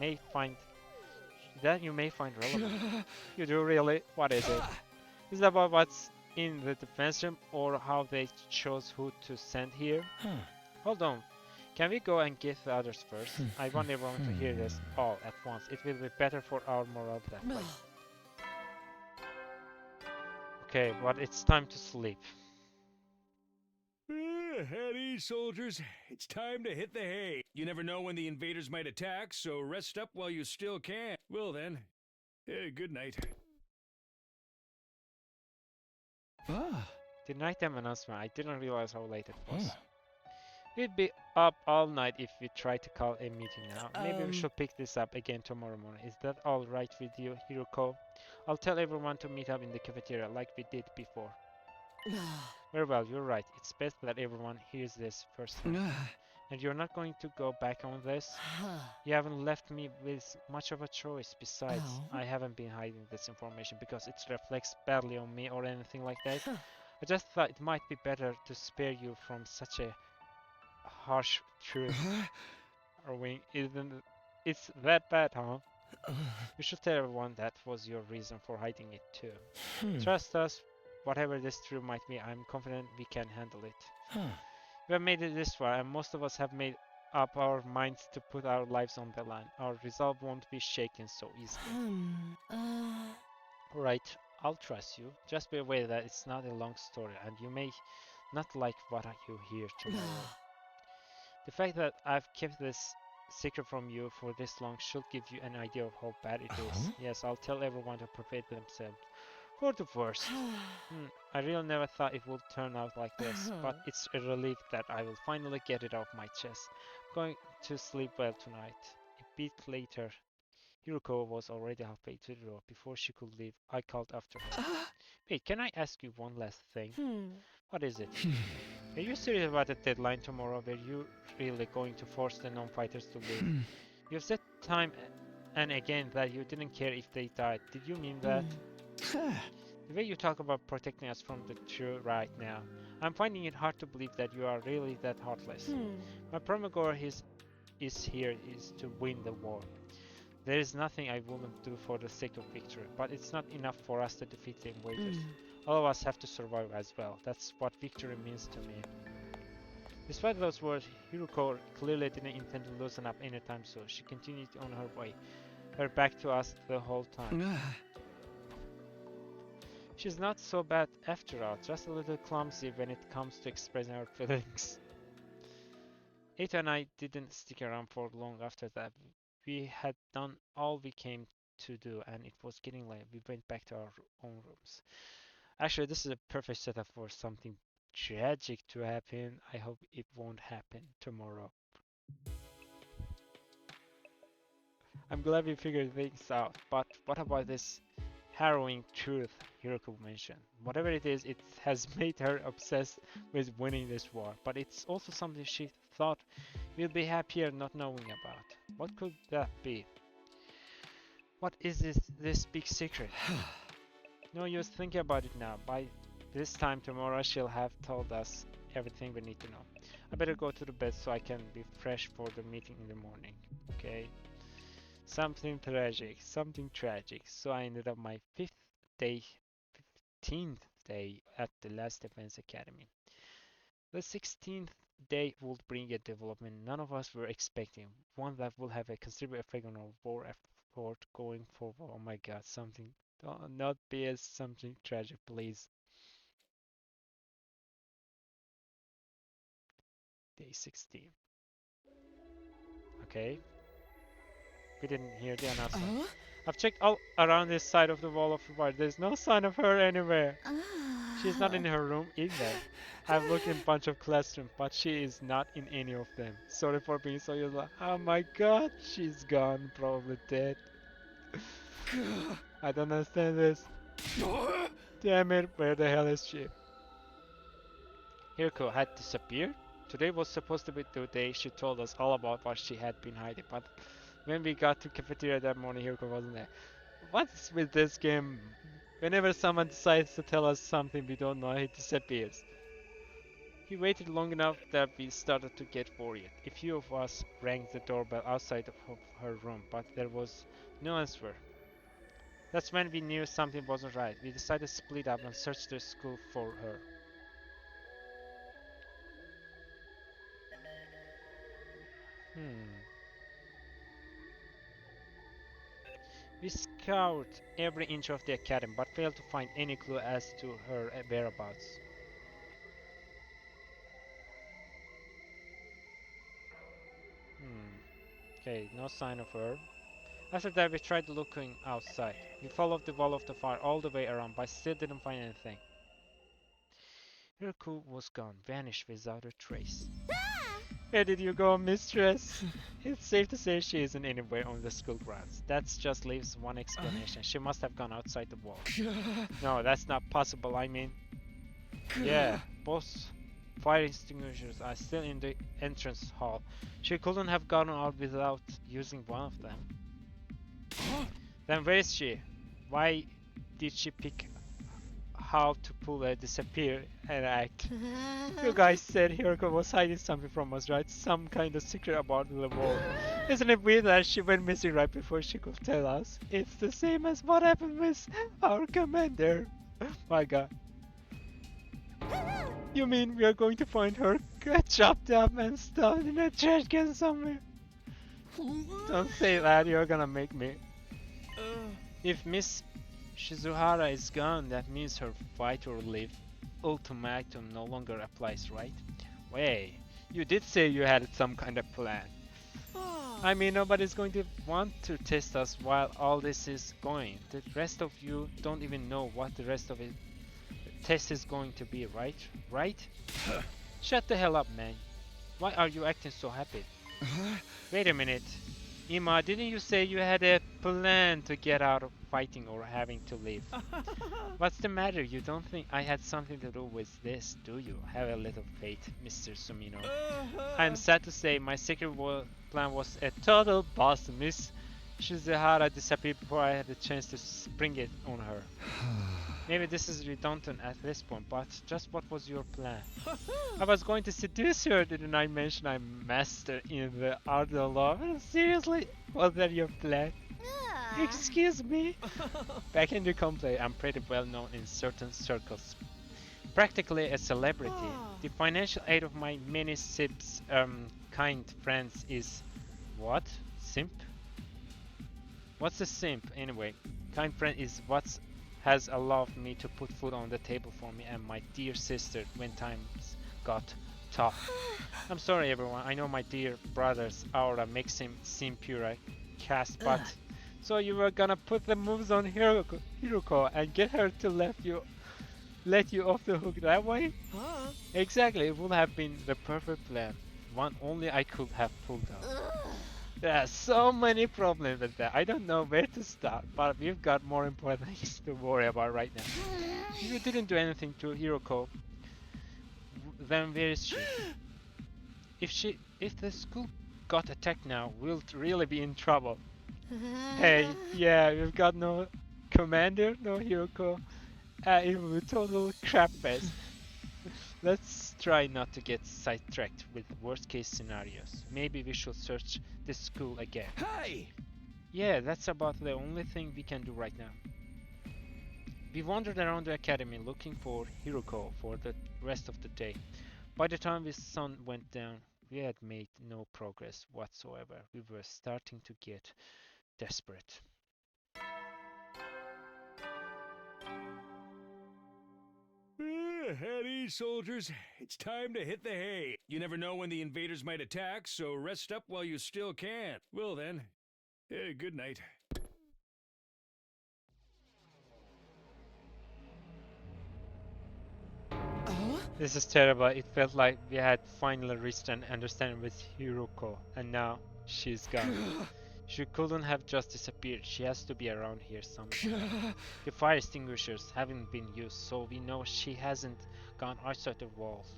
you may find relevant. You do really? What is it? Is it about what's in the defense room or how they chose who to send here? Hold on. Can we go and get the others first? I want everyone to hear this all at once. It will be better for our morale that way. Okay, but it's time to sleep. At ease, soldiers. It's time to hit the hay. You never know when the invaders might attack, so rest up while you still can. Well then, good night. The nighttime announcement, I didn't realize how late it was. We'd be up all night if we tried to call a meeting now. Maybe we should pick this up again tomorrow morning. Is that alright with you, Hiruko? I'll tell everyone to meet up in the cafeteria like we did before. Very well, you're right. It's best that everyone hears this first. And you're not going to go back on this? You haven't left me with much of a choice. Besides, I haven't been hiding this information because it reflects badly on me or anything like that. I just thought it might be better to spare you from such a harsh truth. It's that bad, huh? You should tell everyone that was your reason for hiding it too. Trust us, whatever this truth might be, I'm confident we can handle it. We have made it this far, and most of us have made up our minds to put our lives on the line. Our resolve won't be shaken so easily. Alright, I'll trust you. Just be aware that it's not a long story, and you may not like what you hear tomorrow. The fact that I've kept this secret from you for this long should give you an idea of how bad it is. Yes, I'll tell everyone to prepare themselves for the worst. I really never thought it would turn out like this, but it's a relief that I will finally get it off my chest. I'm going to sleep well tonight. A bit later, Hiruko was already halfway to the door. Before she could leave, I called after her. Wait, can I ask you one last thing? What is it? Are you serious about the deadline tomorrow? Were you really going to force the non-fighters to leave? You've said time and again that you didn't care if they died. Did you mean that? The way you talk about protecting us from the truth right now, I'm finding it hard to believe that you are really that heartless. My primary goal is to win the war. There is nothing I wouldn't do for the sake of victory, but it's not enough for us to defeat the invaders. All of us have to survive as well. That's what victory means to me. Despite those words, Hiruko clearly didn't intend to loosen up anytime soon. She continued on her way, her back to us the whole time. She's not so bad after all, just a little clumsy when it comes to expressing her feelings. Eito and I didn't stick around for long after that. We had done all we came to do and it was getting late. We went back to our own rooms. Actually, this is a perfect setup for something tragic to happen. I hope it won't happen tomorrow. I'm glad we figured things out, but what about this harrowing truth Hiruko mentioned. Whatever it is, it has made her obsessed with winning this war, but it's also something she thought we'll be happier not knowing about. What could that be? What is this big secret? No use thinking about it now. By this time tomorrow she'll have told us everything we need to know. I better go to the bed so I can be fresh for the meeting in the morning. Okay? Something tragic, something tragic. So I ended up my 15th day at the Last Defense Academy. The 16th day would bring a development none of us were expecting, one that will have a considerable effect on our war effort going forward. Oh my god, something, not be as something tragic, please. Day 16. Okay, we didn't hear the announcement. I've checked all around this side of the wall of the bar. There's no sign of her anywhere. She's not in her room either. I've looked in a bunch of classrooms, but she is not in any of them. Sorry for being so useless. Oh my god, she's gone, probably dead. I don't understand this. Damn it, where the hell is she? Hiruko had disappeared? Today was supposed to be the day she told us all about what she had been hiding, but when we got to cafeteria that morning, Hiruko wasn't there. What's with this game? Whenever someone decides to tell us something we don't know, he disappears. He waited long enough that we started to get worried. A few of us rang the doorbell outside of her room, but there was no answer. That's when we knew something wasn't right. We decided to split up and search the school for her. Hmm. We scoured every inch of the academy but failed to find any clue as to her whereabouts. Hmm. Okay, no sign of her. After that, we tried looking outside. We followed the wall of the fire all the way around, but still didn't find anything. Hiruko was gone, vanished without a trace. Where did you go, mistress? It's safe to say she isn't anywhere on the school grounds. That just leaves one explanation. She must have gone outside the wall. No, that's not possible. I mean, yeah, both fire extinguishers are still in the entrance hall. She couldn't have gone out without using one of them. Then where is she? Why did she pick how to pull a disappear and act? You guys said Hiruko was hiding something from us, right? Some kind of secret about the wall. Isn't it weird that she went missing right before she could tell us? It's the same as what happened with our commander. My god. You mean we are going to find her chopped up and stuffed in a trash can somewhere? Don't say that, you're gonna make me. If Miss Shizuhara is gone, that means her fight or leave ultimatum no longer applies, right? Wait, you did say you had some kind of plan. I mean, nobody's going to want to test us while all this is going. The rest of you don't even know what the rest of it test is going to be, right? Right? Shut the hell up, man. Why are you acting so happy? Wait a minute. Ima, didn't you say you had a plan to get out of fighting or having to leave? What's the matter? You don't think I had something to do with this, do you? Have a little faith, Mr. Sumino. I'm sad to say my secret plan was a total bust. Miss Shizuhara disappeared before I had a chance to spring it on her. Maybe this is redundant at this point, but just what was your plan? I was going to seduce her, didn't I mention I'm master in the art of love? Seriously? Was that your plan? Excuse me? Back in the complete, I'm pretty well known in certain circles. Practically a celebrity. The financial aid of my many kind friends is... What? Simp? What's a simp, anyway? Kind friend is what's has allowed me to put food on the table for me and my dear sister when times got tough. I'm sorry everyone, I know my dear brother's aura makes him seem pure cast, but... So you were gonna put the moves on Hiruko and get her to let you off the hook that way? Exactly, it would have been the perfect plan. One only I could have pulled out. Yeah, so many problems with that. I don't know where to start, but we've got more important things to worry about right now. You didn't do anything to Hiruko, then where is she? If the school got attacked now, we'll really be in trouble. Hey, yeah, we've got no commander, no Hiruko. It will be total crap fest. Let's try not to get sidetracked with worst case scenarios. Maybe we should search this school again. Hey! Yeah, that's about the only thing we can do right now. We wandered around the academy looking for Hiruko for the rest of the day. By the time the sun went down, we had made no progress whatsoever. We were starting to get desperate. At ease, soldiers. It's time to hit the hay. You never know when the invaders might attack, so rest up while you still can. Well then, good night. This is terrible. It felt like we had finally reached an understanding with Hiruko, and now she's gone. She couldn't have just disappeared. She has to be around here somewhere. The fire extinguishers haven't been used, so we know she hasn't gone outside the walls.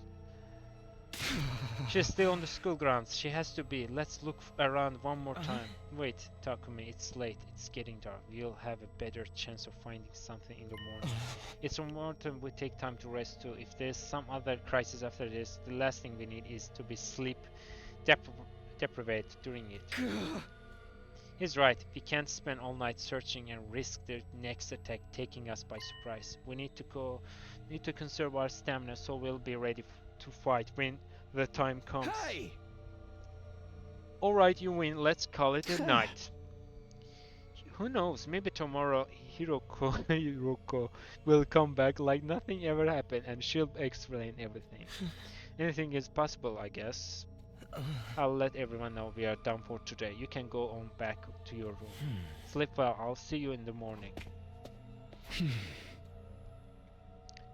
She's still on the school grounds. She has to be. Let's look around one more time. Wait, Takumi, it's late. It's getting dark. We'll have a better chance of finding something in the morning. It's important we take time to rest too. If there's some other crisis after this, the last thing we need is to be sleep deprived during it. He's right. We can't spend all night searching and risk the next attack taking us by surprise. We need to conserve our stamina so we'll be ready to fight when the time comes. Hey! Alright, you win. Let's call it a night. Who knows? Maybe tomorrow Hiruko will come back like nothing ever happened and she'll explain everything. Anything is possible, I guess. I'll let everyone know we are done for today. You can go on back to your room. Sleep well. I'll see you in the morning.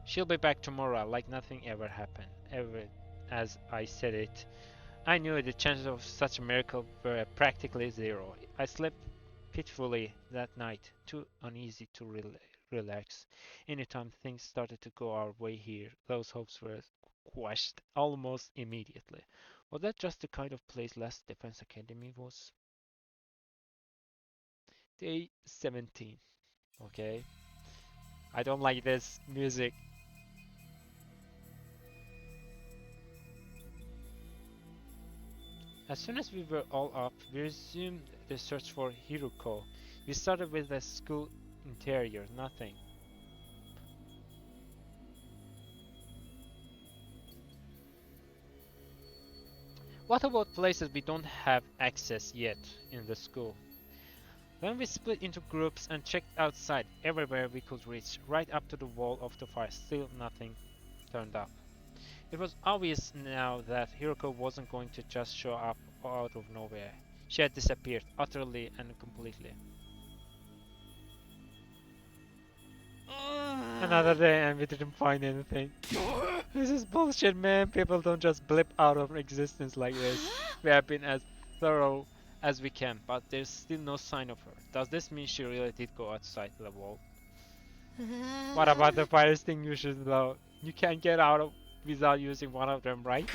She'll be back tomorrow like nothing ever happened. Ever, as I said it. I knew the chances of such a miracle were practically zero. I slept pitifully that night, too uneasy to relax. Anytime things started to go our way here, those hopes were quashed almost immediately. Was that just the kind of place Last Defense Academy was? Day 17. Okay. I don't like this music. As soon as we were all up, we resumed the search for Hiruko. We started with the school interior, nothing. What about places we don't have access yet in the school? Then we split into groups and checked outside, everywhere we could reach, right up to the wall of the fire. Still nothing turned up. It was obvious now that Hiruko wasn't going to just show up out of nowhere. She had disappeared, utterly and completely. Another day and we didn't find anything. This is bullshit, man. People don't just blip out of existence like this. We have been as thorough as we can, but there's still no sign of her. Does this mean she really did go outside the wall? What about the fire extinguishers though? You can't get out of without using one of them, right?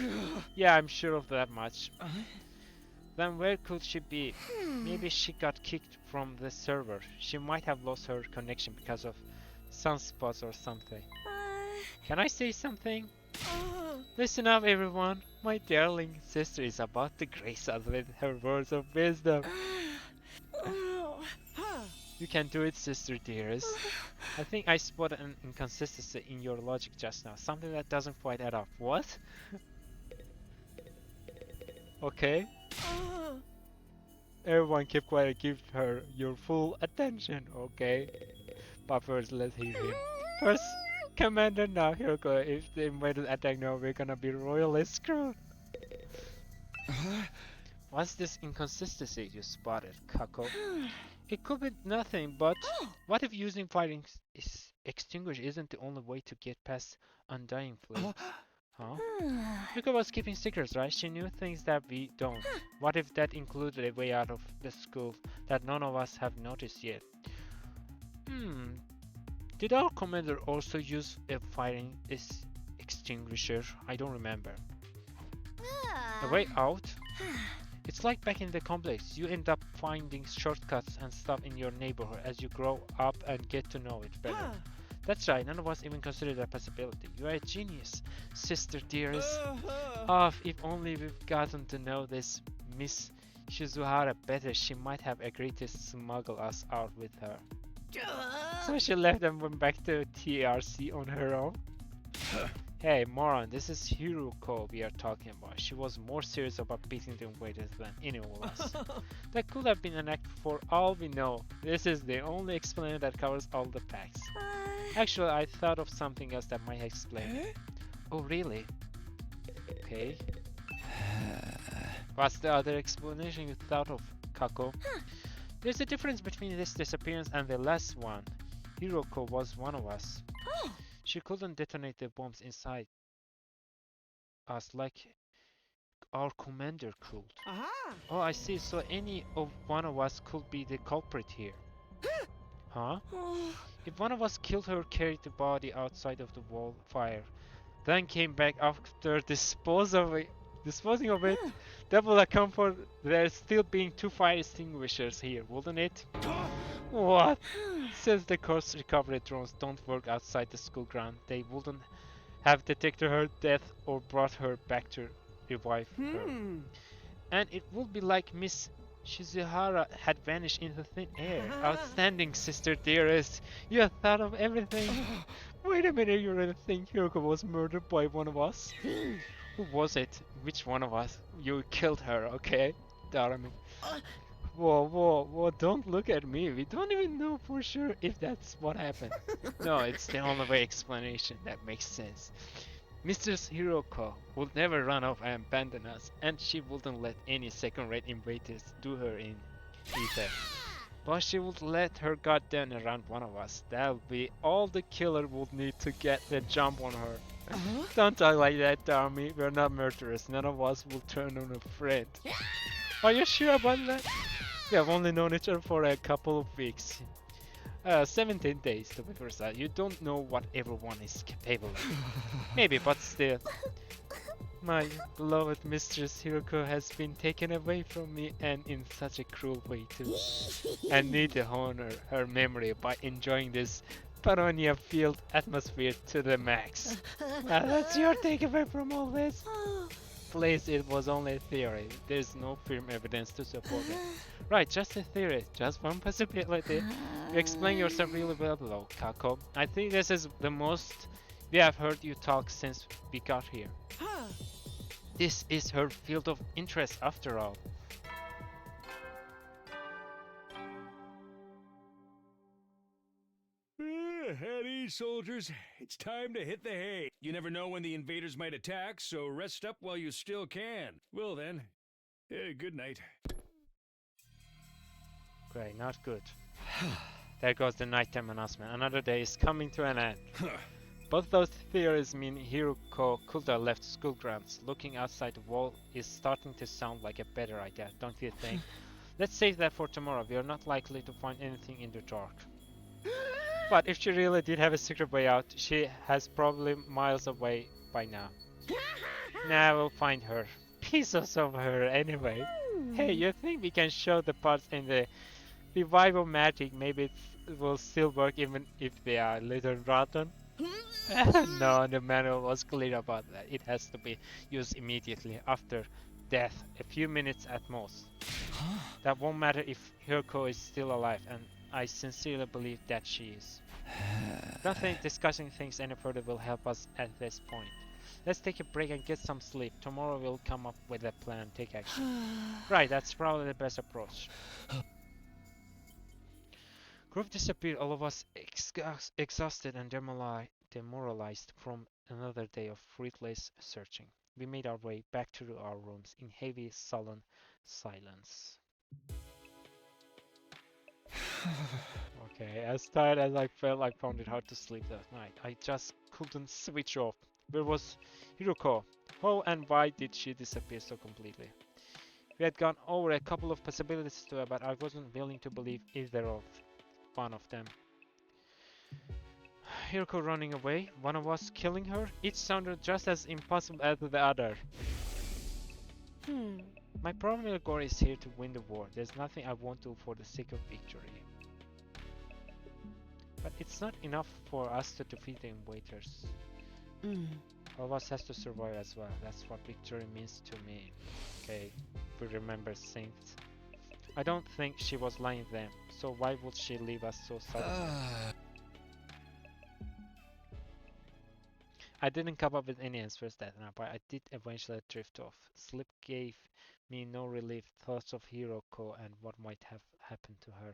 Yeah, I'm sure of that much. Then where could she be? Maybe she got kicked from the server. She might have lost her connection because of sunspots or something. Can I say something? Listen up, everyone. My darling sister is about to grace us with her words of wisdom. You can do it, sister dearest. I think I spotted an inconsistency in your logic just now. Something that doesn't quite add up. What? Okay. Everyone keep quiet. Give her your full attention. Okay. But first, let's hear him. First, Commander now, Hiruko. If the invaders attack now, we're gonna be royally screwed. What's this inconsistency you spotted, Kako? It could be nothing, but what if using fire extinguisher isn't the only way to get past undying flame? Huh? Yuka was keeping secrets, right? She knew things that we don't. What if that included a way out of the school that none of us have noticed yet? Hmm. Did our commander also use a firing extinguisher? I don't remember. A way out? It's like back in the complex. You end up finding shortcuts and stuff in your neighborhood as you grow up and get to know it better. That's right, none of us even considered that possibility. You are a genius, sister dearest. Oh, if only we've gotten to know this Miss Shizuhara better, she might have agreed to smuggle us out with her. So she left and went back to TRC on her own? Hey, moron, this is Hiruko we are talking about. She was more serious about beating the invaders than any of us. That could have been an act for all we know. This is the only explanation that covers all the facts. Actually, I thought of something else that might explain it. Oh, really? Okay. What's the other explanation you thought of, Kako? There's a difference between this disappearance and the last one. Hiruko was one of us. She couldn't detonate the bombs inside us like our commander could. Oh, I see. So any of one of us could be the culprit here. Huh? If one of us killed her, carried the body outside of the wall fire, then came back after disposing of it, that would account for there still being 2 fire extinguishers here, wouldn't it? What? Since the course recovery drones don't work outside the school ground, they wouldn't have detected her death or brought her back to revive her. And it would be like Miss Shizuhara had vanished into thin air. Outstanding, sister dearest. You have thought of everything. Wait a minute, you really think Hiruko was murdered by one of us? Who was it? Which one of us? You killed her, okay? Darling. Whoa, don't look at me. We don't even know for sure if that's what happened. No, it's the only way explanation that makes sense. Mistress Hiruko would never run off and abandon us, and she wouldn't let any second-rate invaders do her in either. But she would let her guard down around one of us. That'll be all the killer would need to get the jump on her. Don't talk like that, Darmy. We're not murderers. None of us will turn on a friend. Are you sure about that? We have only known each other for a couple of weeks. 17 days to be precise. You don't know what everyone is capable of. Maybe, but still. My beloved mistress Hiruko has been taken away from me, and in such a cruel way too. And need to honor her memory by enjoying this Paronia-filled atmosphere to the max. That's your takeaway from all this? Please, it was only a theory. There's no firm evidence to support it. Right, just a theory, just one possibility. You explain yourself really well below, Kako. I think this is the most we have heard you talk since we got here. This is her field of interest after all. At ease, soldiers. It's time to hit the hay. You never know when the invaders might attack, so rest up while you still can. Well then, good night. Great, not good. There goes the nighttime announcement. Another day is coming to an end. Both those theories mean Hiruko could have left school grounds. Looking outside the wall is starting to sound like a better idea, don't you think? Let's save that for tomorrow. We are not likely to find anything in the dark. But if she really did have a secret way out, she has probably miles away by now. Now we'll find her. Pieces of her anyway. Hey, you think we can show the parts in the Revival-matic? Maybe it will still work even if they are a little rotten? No, the manual was clear about that. It has to be used immediately after death, a few minutes at most. That won't matter if Hiruko is still alive, and I sincerely believe that she is. Don't think discussing things any further will help us at this point. Let's take a break and get some sleep. Tomorrow we'll come up with a plan, take action. Right, that's probably the best approach. Group disappeared, all of us exhausted and demoralized from another day of fruitless searching. We made our way back to our rooms in heavy, sullen silence. Okay, as tired as I felt, I found it hard to sleep that night. I just couldn't switch off. Where was Hiruko? How and why did she disappear so completely? We had gone over a couple of possibilities to her, but I wasn't willing to believe either of one of them. Hiruko running away, one of us killing her, each sounded just as impossible as the other. My primary goal is here to win the war. There's nothing I won't do for the sake of victory. But it's not enough for us to defeat the invaders. All of us has to survive as well. That's what victory means to me. Okay, we remember Saints. I don't think she was lying then, so why would she leave us so suddenly? I didn't come up with any answers that night, but I did eventually drift off. Sleep gave me no relief. Thoughts of Hiroko and what might have happened to her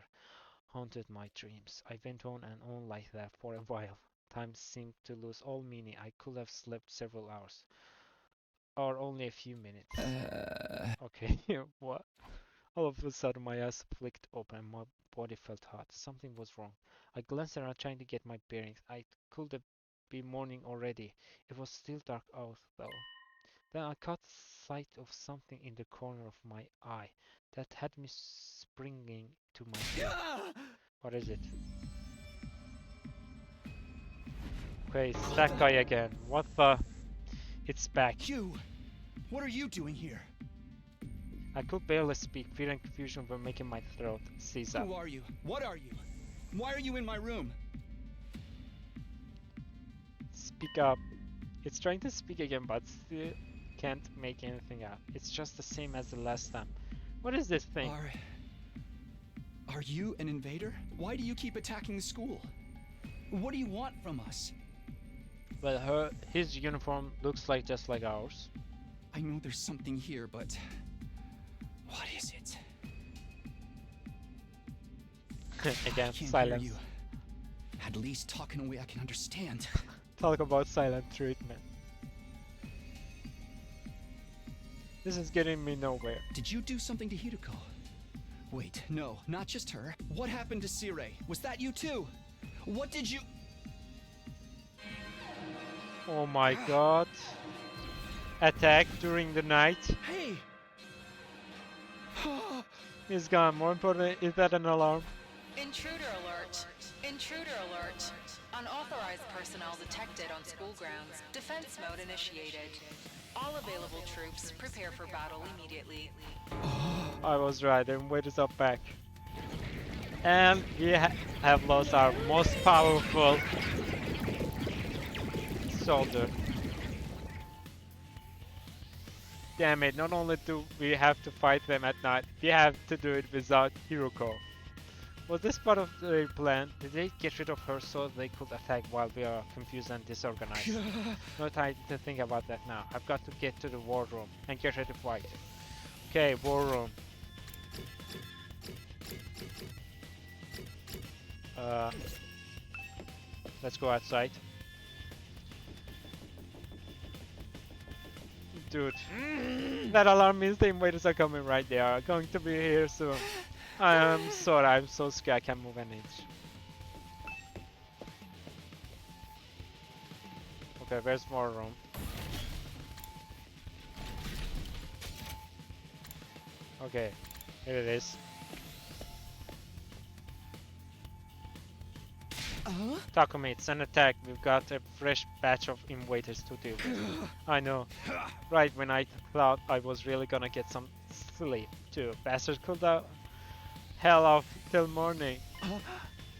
haunted my dreams. I went on and on like that for a while. Time seemed to lose all meaning. I could have slept several hours. Or only a few minutes. Okay, what? All of a sudden my eyes flicked open and my body felt hot. Something was wrong. I glanced around trying to get my bearings. I could have been morning already. It was still dark out though. Then I caught sight of something in the corner of my eye that had me springing to my feet. What is it? Okay, it's that guy again. What the? It's back. You! What are you doing here? I could barely speak. Fear and confusion were making my throat seize up. Who are you? What are you? Why are you in my room? Speak up. It's trying to speak again, but still can't make anything out. It's just the same as the last time. What is this thing? Are you an invader? Why do you keep attacking the school? What do you want from us? Well, his uniform looks like just like ours. I know there's something here, but what is it? Again, I can't silence. hear you. At least talk in a way I can understand. Talk about silent treatment. This is getting me nowhere. Did you do something to Hiruko? Wait, no, not just her. What happened to Sire? Was that you too? What did you... Oh my god. Attack during the night. Hey! He's gone. More importantly, is that an alarm? Intruder alert. Intruder alert. Unauthorized personnel detected on school grounds. Defense mode initiated. All available troops prepare for battle immediately. I was right, the invaders are back. And we have lost our most powerful soldier. Damn it, not only do we have to fight them at night, we have to do it without Hiruko. Was this part of their plan? Did they get rid of her so they could attack while we are confused and disorganized? No time to think about that now. I've got to get to the war room and get ready to fight. Okay, war room. Let's go outside. Dude, that alarm means the invaders are coming right. They are going to be here soon. I'm sorry, I'm so scared I can't move an inch. Okay, where's more room? Okay, here it is. Takumi, it's an attack. We've got a fresh batch of invaders to deal with. I know. Right when I thought I was really gonna get some sleep too. Bastards cooled out hell off till morning.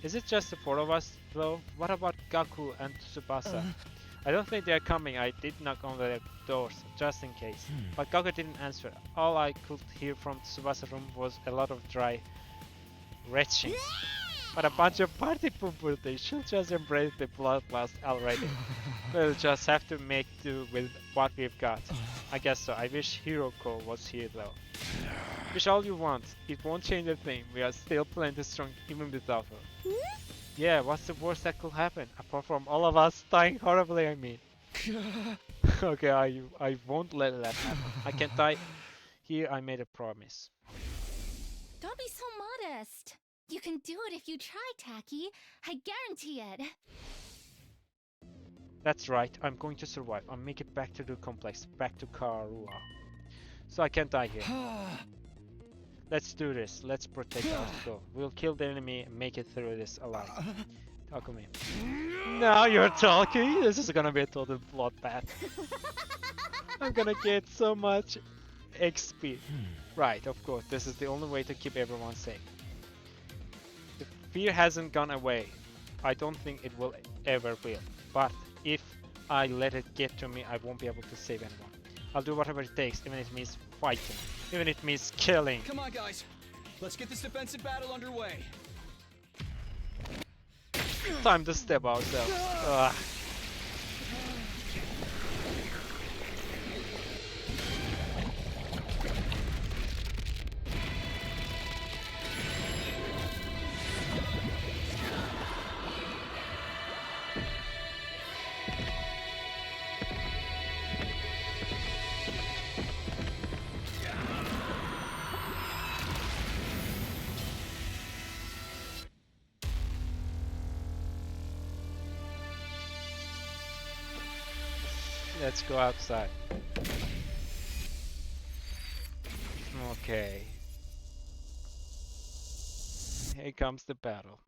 Is it just the four of us though? What about Gaku and Tsubasa? I don't think they're coming. I did knock on their doors just in case. But Gaku didn't answer. All I could hear from Tsubasa's room was a lot of dry retching. What a bunch of party poo-poo. They should just embrace the bloodlust already. We'll just have to make do with what we've got. I guess so. I wish Hiruko was here though. Wish all you want. It won't change a thing. We are still plenty strong even without her. Yeah, what's the worst that could happen? Apart from all of us dying horribly, I mean. Okay, I won't let that happen. I can die. Here I made a promise. Don't be so modest. You can do it if you try, Taki. I guarantee it. That's right, I'm going to survive. I'll make it back to the complex, back to Karua. So I can't die here. Let's do this. Let's protect our school. We'll kill the enemy and make it through this alive. Takumi. Now you're talking! This is gonna be a total bloodbath. I'm gonna get so much XP. Right, of course, this is the only way to keep everyone safe. The fear hasn't gone away. I don't think it will ever will. But if I let it get to me, I won't be able to save anyone. I'll do whatever it takes, even if it means fighting. Even if it means killing. Come on, guys. Let's get this defensive battle underway. Time to step ourselves. Ugh. Let's go outside. Okay. Here comes the battle.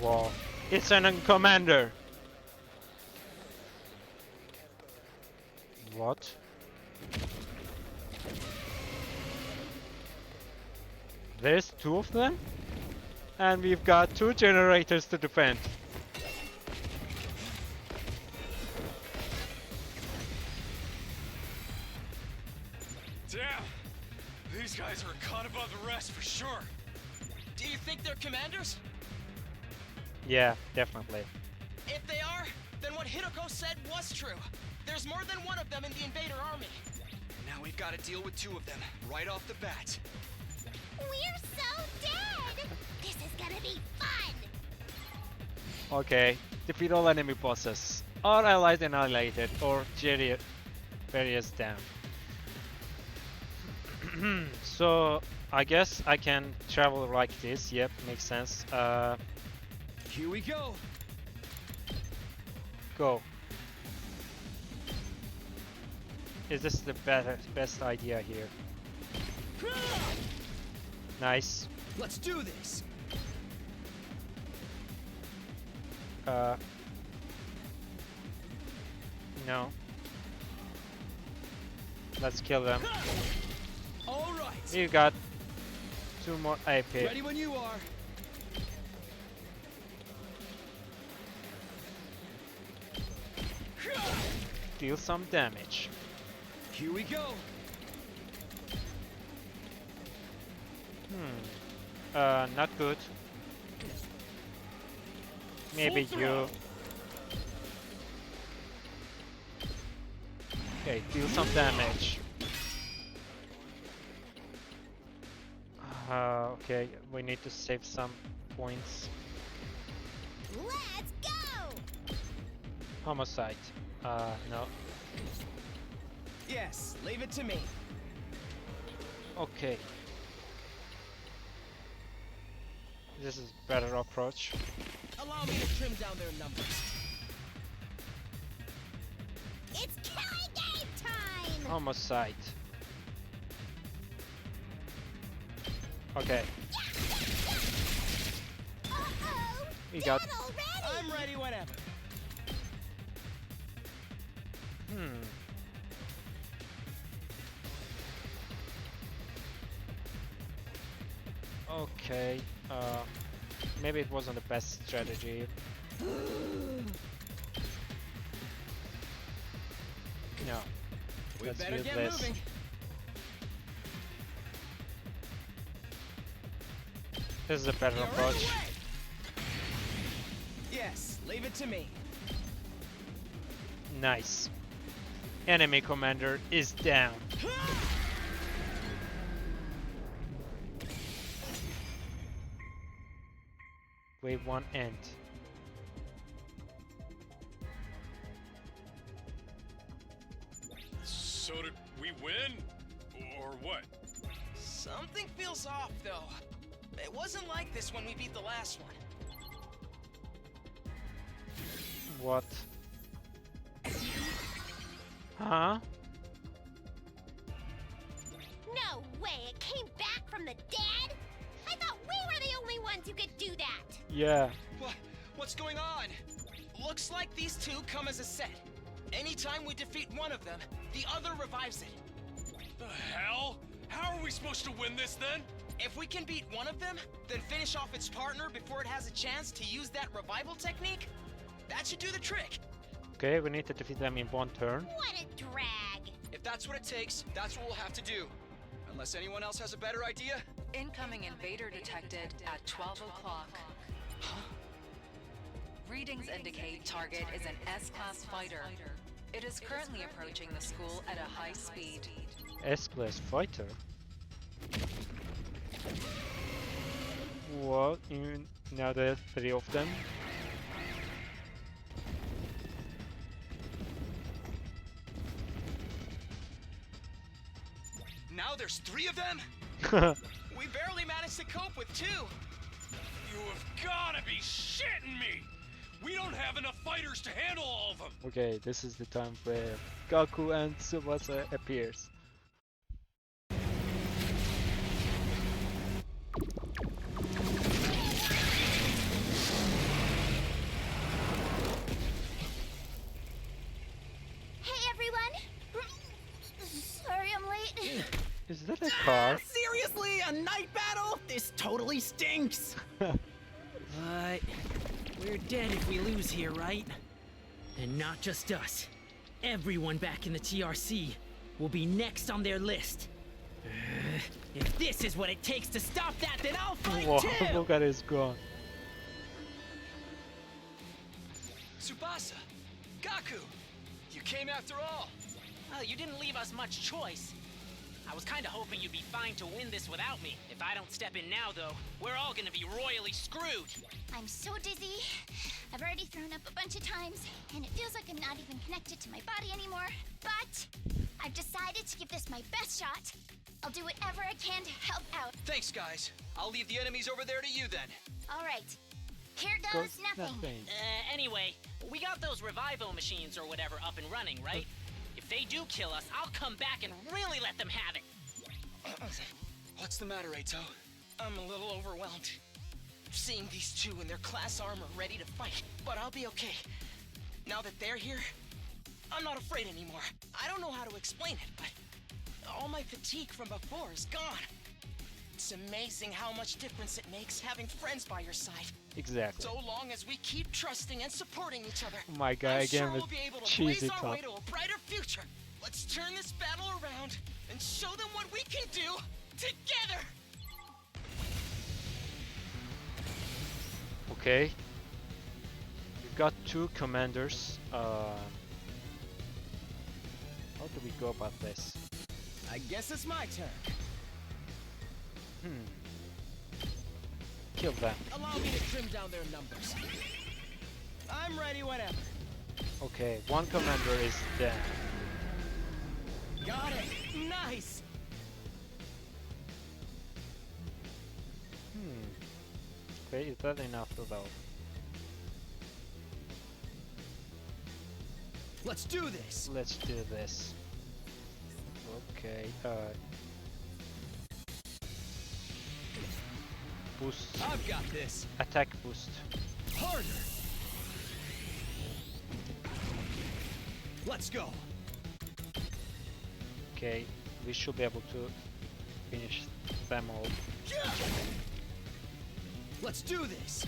Whoa. It's an commander! What? There's two of them? And we've got 2 generators to defend. Damn! These guys are a cut above the rest for sure. Do you think they're commanders? Yeah, definitely. If they are, then what Hiruko said was true. There's more than one of them in the invader army. Now we've got to deal with 2 of them right off the bat. We're so dead! This is gonna be fun! Okay, defeat all enemy bosses. All allies annihilated or various down. So I guess I can travel like this. Yep, makes sense. Here we go. Go. Is this the best idea here? Nice. Let's do this. No. Let's kill them. All right. You got 2 more AP. Ready when you are. Deal some damage. Here we go. Not good. Maybe you. Okay, deal some damage. Okay, we need to save some points. Let's go! Homicide. No. Yes, leave it to me. Okay. This is better approach. Allow me to trim down their numbers. It's killing game time! Homicide. Okay. Uh-oh! We got. Dead already! I'm ready whenever. Okay. Maybe it wasn't the best strategy. No. We Let's better use get this. moving. This is a better You're approach. away. Yes, leave it to me. Nice. Enemy commander is down. Wave 1 end. So did we win? Or what? Something feels off, though. It wasn't like this when we beat the last one. What? Huh? No way, it came back from the dead? I thought we were the only ones who could do that. Yeah. What's going on? Looks like these two come as a set. Anytime we defeat one of them, the other revives it. The hell? How are we supposed to win this then? If we can beat one of them, then finish off its partner before it has a chance to use that revival technique, that should do the trick. Okay, we need to defeat them in one turn. What a drag. If that's what it takes, that's what we'll have to do. Unless anyone else has a better idea? Incoming invader detected at 12 o'clock. Readings indicate target is an S-class fighter. It is currently approaching the school at a high speed. S-class fighter? What? Now there's 3 of them? Now there's 3 of them? We barely managed to cope with 2. You have gotta be shitting me! We don't have enough fighters to handle all of them! Okay, this is the time where Gaku and Tsubasa appears. Hey everyone! Sorry I'm late. Is that a car? Seriously, a night battle? This totally stinks. But we're dead if we lose here, right? And not just us. Everyone back in the TRC will be next on their list. If this is what it takes to stop that, then I'll fight Wow, too! look at his gun. Tsubasa! Gaku! You came after all! Well, you didn't leave us much choice. I was kinda hoping you'd be fine to win this without me. If I don't step in now, though, we're all gonna be royally screwed. I'm so dizzy. I've already thrown up a bunch of times, and it feels like I'm not even connected to my body anymore. But I've decided to give this my best shot. I'll do whatever I can to help out. Thanks, guys. I'll leave the enemies over there to you then. All right. Here goes nothing. Anyway, we got those revival machines or whatever up and running, right? If they do kill us, I'll come back and really let them have it. What's the matter, Eito? I'm a little overwhelmed. Seeing these two in their class armor ready to fight, but I'll be okay. Now that they're here, I'm not afraid anymore. I don't know how to explain it, but all my fatigue from before is gone. It's amazing how much difference it makes having friends by your side. Exactly. So long as we keep trusting and supporting each other, My guy I'm again sure with we'll be able to cheesy blaze our top. way to a brighter future. Let's turn this battle around and show them what we can do together. Okay. We've got 2 commanders. How do we go about this? I guess it's my turn. Kill them. Allow me to trim down their numbers. I'm ready whenever. Okay, 1 commander is dead. Got it. Nice. Okay, is that enough though? Let's do this! Let's do this. Okay, boost. I've got this! Attack boost. Harder! Let's go! Okay, we should be able to finish them all. Let's do this!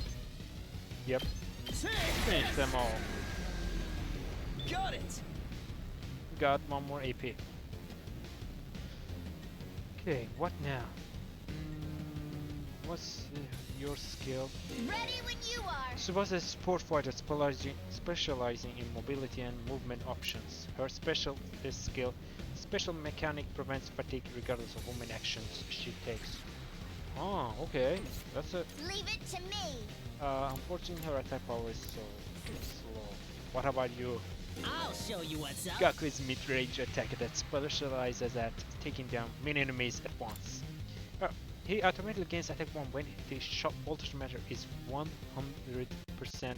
Yep, finish them all. Got it! Got 1 more AP. Okay, what now? What's your skill? Ready when you are. Tsubasa is a sport fighter specializing in mobility and movement options. Her special skill, special mechanic, prevents fatigue regardless of movement actions she takes. Oh, okay. That's a. Leave it to me. Unfortunately, her attack power is so slow. What about you? I'll show you what's up. Gaku is mid-range attacker that specializes at taking down many enemies at once. He automatically gains attack 1 when the shot voltage meter is 100%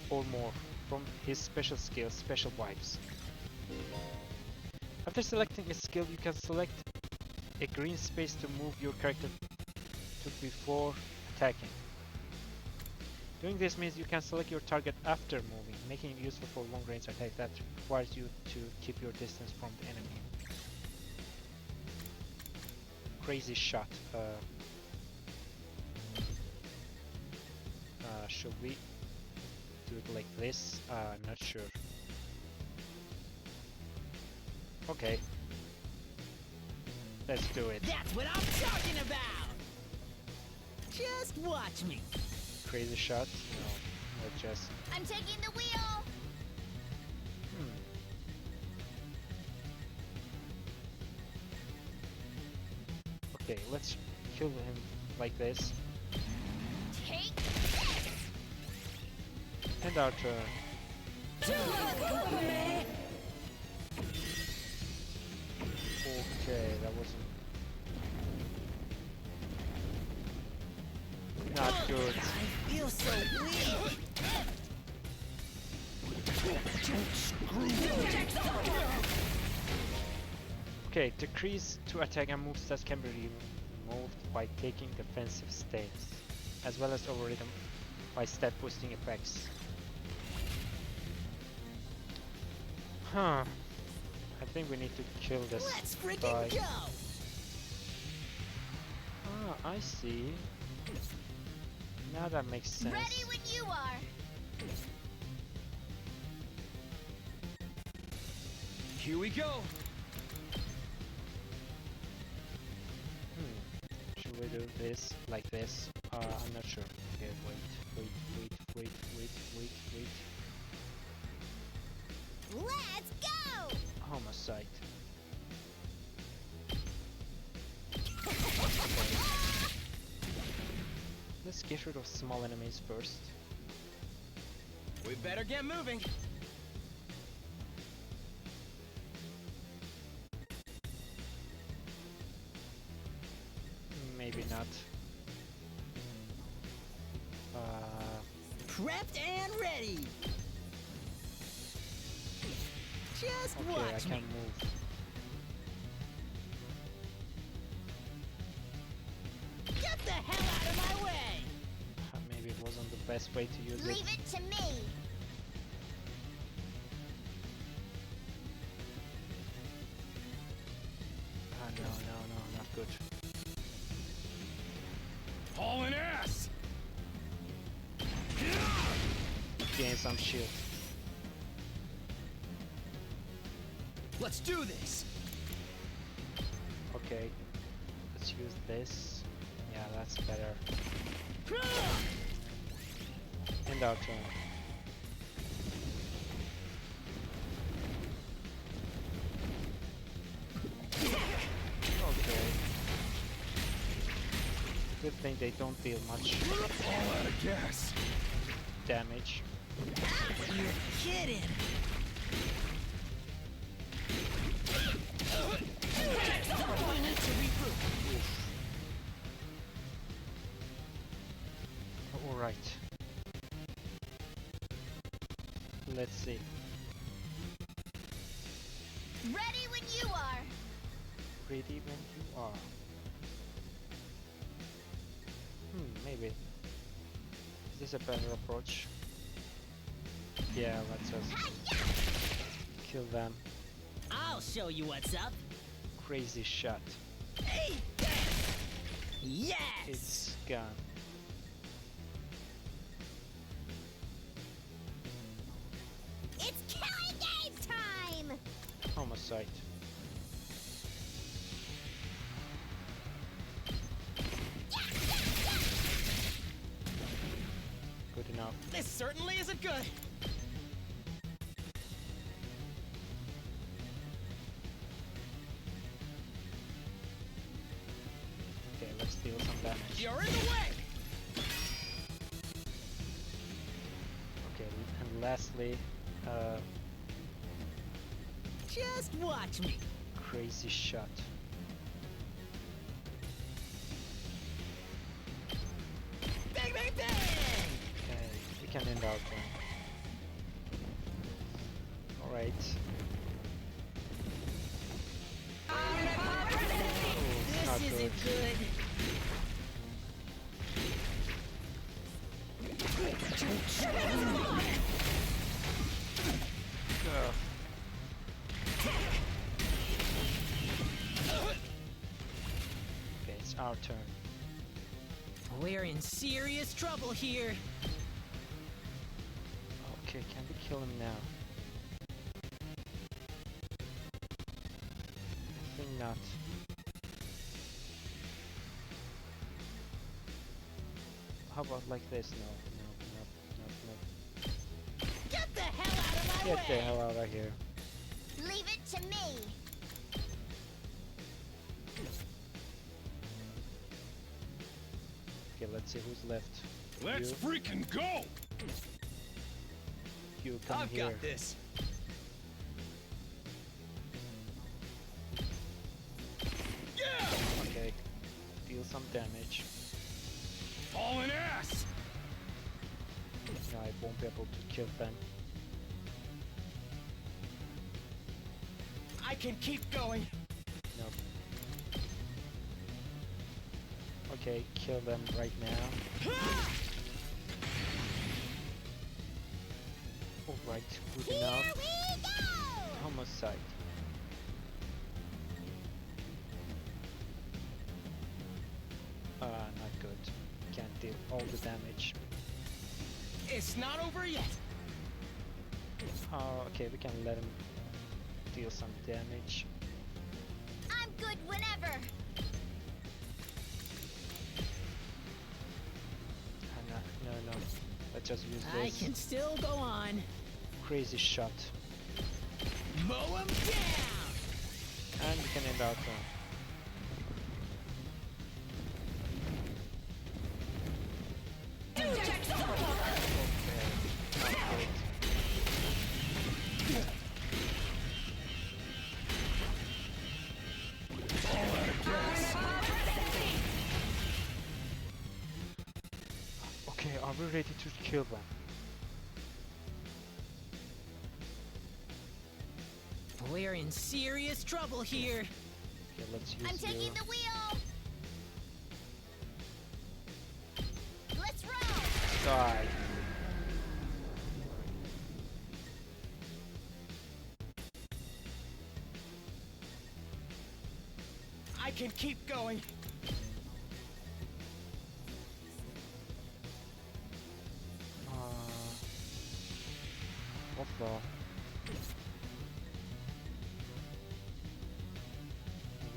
or more from his special skill, Special Vibes. After selecting a skill, you can select a green space to move your character to before attacking. Doing this means you can select your target after moving, making it useful for long-range attack that requires you to keep your distance from the enemy. Crazy shot. Should we do it like this? I'm not sure. Okay. Let's do it. That's what I'm talking about! Just watch me. Crazy shot? No, let's just... I'm taking the wheel! Okay, let's kill him like this. Take this! And our turn. Okay, that wasn't... not good. I feel so weak. Okay, decrease to attack and move stats can be removed by taking defensive stance, as well as overridden by stat boosting effects. Huh. I think we need to kill this Let's freaking guy. go! Ah, I see. Now that makes sense. Ready when you are! Here we go. Should we do this like this? I'm not sure. Okay, wait. Let's go! Homicide. Let's get rid of small enemies first. We better get moving. Maybe not. Prepped and ready! Just Okay, I watch can me. move. Get the hell out of my way! Maybe it wasn't the best way to use Leave it. it to me! No, not good. Hauling ass! Gain some shield. Let's do this. Okay, let's use this. Yeah, that's better. And our turn. Okay. Good thing they don't deal much All out of gas. damage. You're kidding! We need to regroup. Alright. Let's see. Ready when you are! Ready when you are. Maybe. Is this a better approach? Yeah, let's just kill them. I'll show you what's up. Crazy shot. Hey! Yes! It's gone. It's Kelly Game time! Homicide. Good enough. This certainly isn't good. Okay, let's deal some damage. You're in the way. Okay, and lastly, Just watch me. crazy shot. can end our turn. Alright. This not isn't good. Ugh. Okay, it's our turn. We're in serious trouble here. Okay, can we kill him now? I think not. How about like this? No. Get the hell out of my Get way! the hell out of here. Leave it to me. Okay, let's see who's left. Let's You. freaking go! You come I've here. got this. Okay. Deal some damage. Hauling ass! No, I won't be able to kill them. I can keep going. No. Okay, kill them right now. Alright, good Here enough. we go! Homicide. Not good. Can't deal all the damage. It's not over yet. Okay, we can let him deal some damage. I'm good whenever. No. Let's just use I this can still go on. crazy shot. Mow 'em down! And we can end our turn. Okay, not good. Okay, are we ready to kill them? We're in serious trouble here. Okay, let's use I'm taking you. the wheel. Let's roll. Die. I can keep going. What the?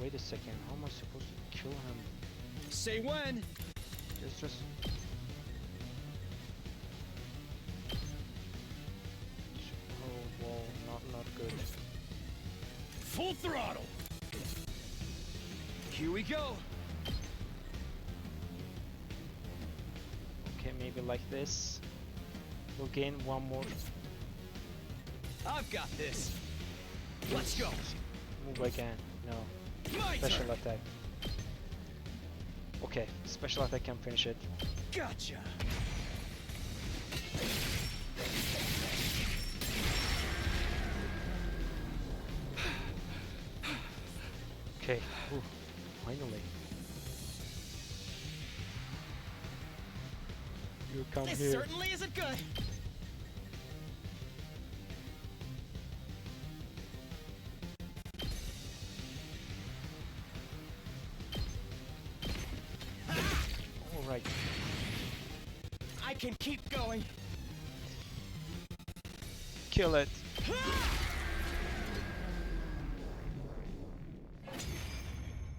Wait a second, how am I supposed to kill him? Say when. It's just... Oh, well, not good. Full throttle! Here we go. Okay, maybe like this. We'll gain one more. I've got this. Let's go. Move again. No. My Special turn. attack. Okay, special attack can finish it. Gotcha. Okay, ooh, finally. You come This here. certainly isn't good. Alright, I can keep going. kill it.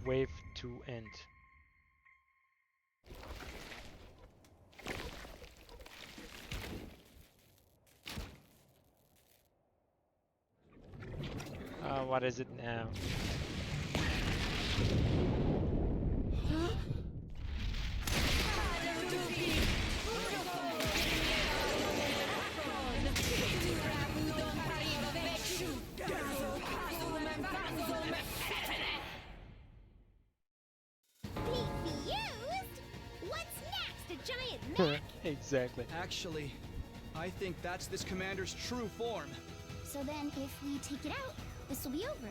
Wave to end. What is it now? Confused? What's next? A giant mech? Exactly. Actually, I think that's this commander's true form. So then, if we take it out, this will be over.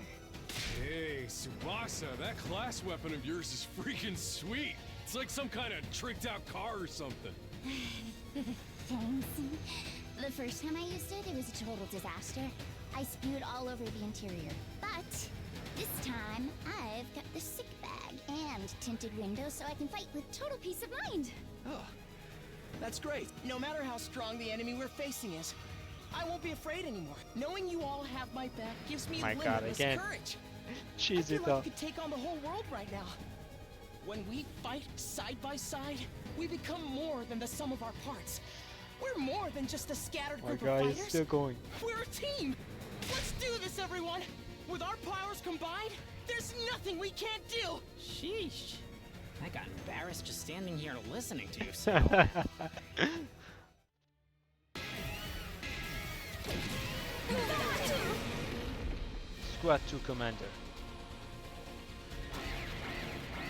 Hey, Tsubasa, that class weapon of yours is freaking sweet. It's like some kind of tricked out car or something. Thanks. The first time I used it, it was a total disaster. I spewed all over the interior. But this time, I've got the sick bag and tinted windows so I can fight with total peace of mind. Oh, that's great. No matter how strong the enemy we're facing is, I won't be afraid anymore. Knowing you all have my back gives me My God, limitless again. courage. I Cheesy feel though. like we could take on the whole world right now. When we fight side by side, we become more than the sum of our parts. We're more than just a scattered My group guy of is fighters. still going. We're a team. Let's do this, everyone. With our powers combined, there's nothing we can't do. Sheesh. I got embarrassed just standing here listening to you, so. Squad 2 commander.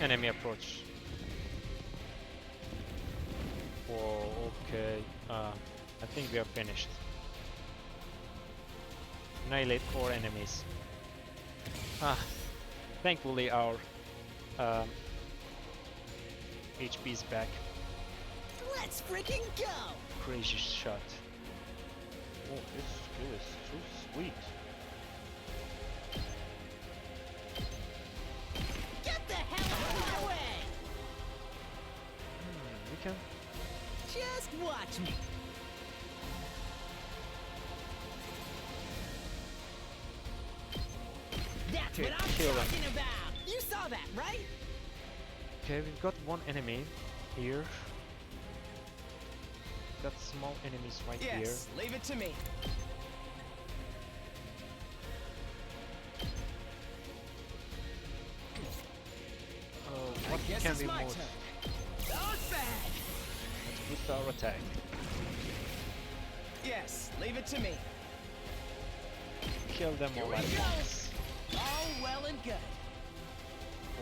Enemy approach. Oh, okay. I think we are finished. Annihilate 4 enemies. Thankfully our HP is back. Let's freaking go! Crazy shot. Oh, this skill is so sweet. Get the hell out of my way! We can. Just watch me. That's Okay, what I'm kill him. talking about! You saw that, right? Okay, we've got one enemy here. Got small enemies right here. Yes, leave it to me. Oh, what Guess can it's we my move? turn. Not bad. Let's boost our attack. Yes, leave it to me. Kill them all we at go. once. All well and good.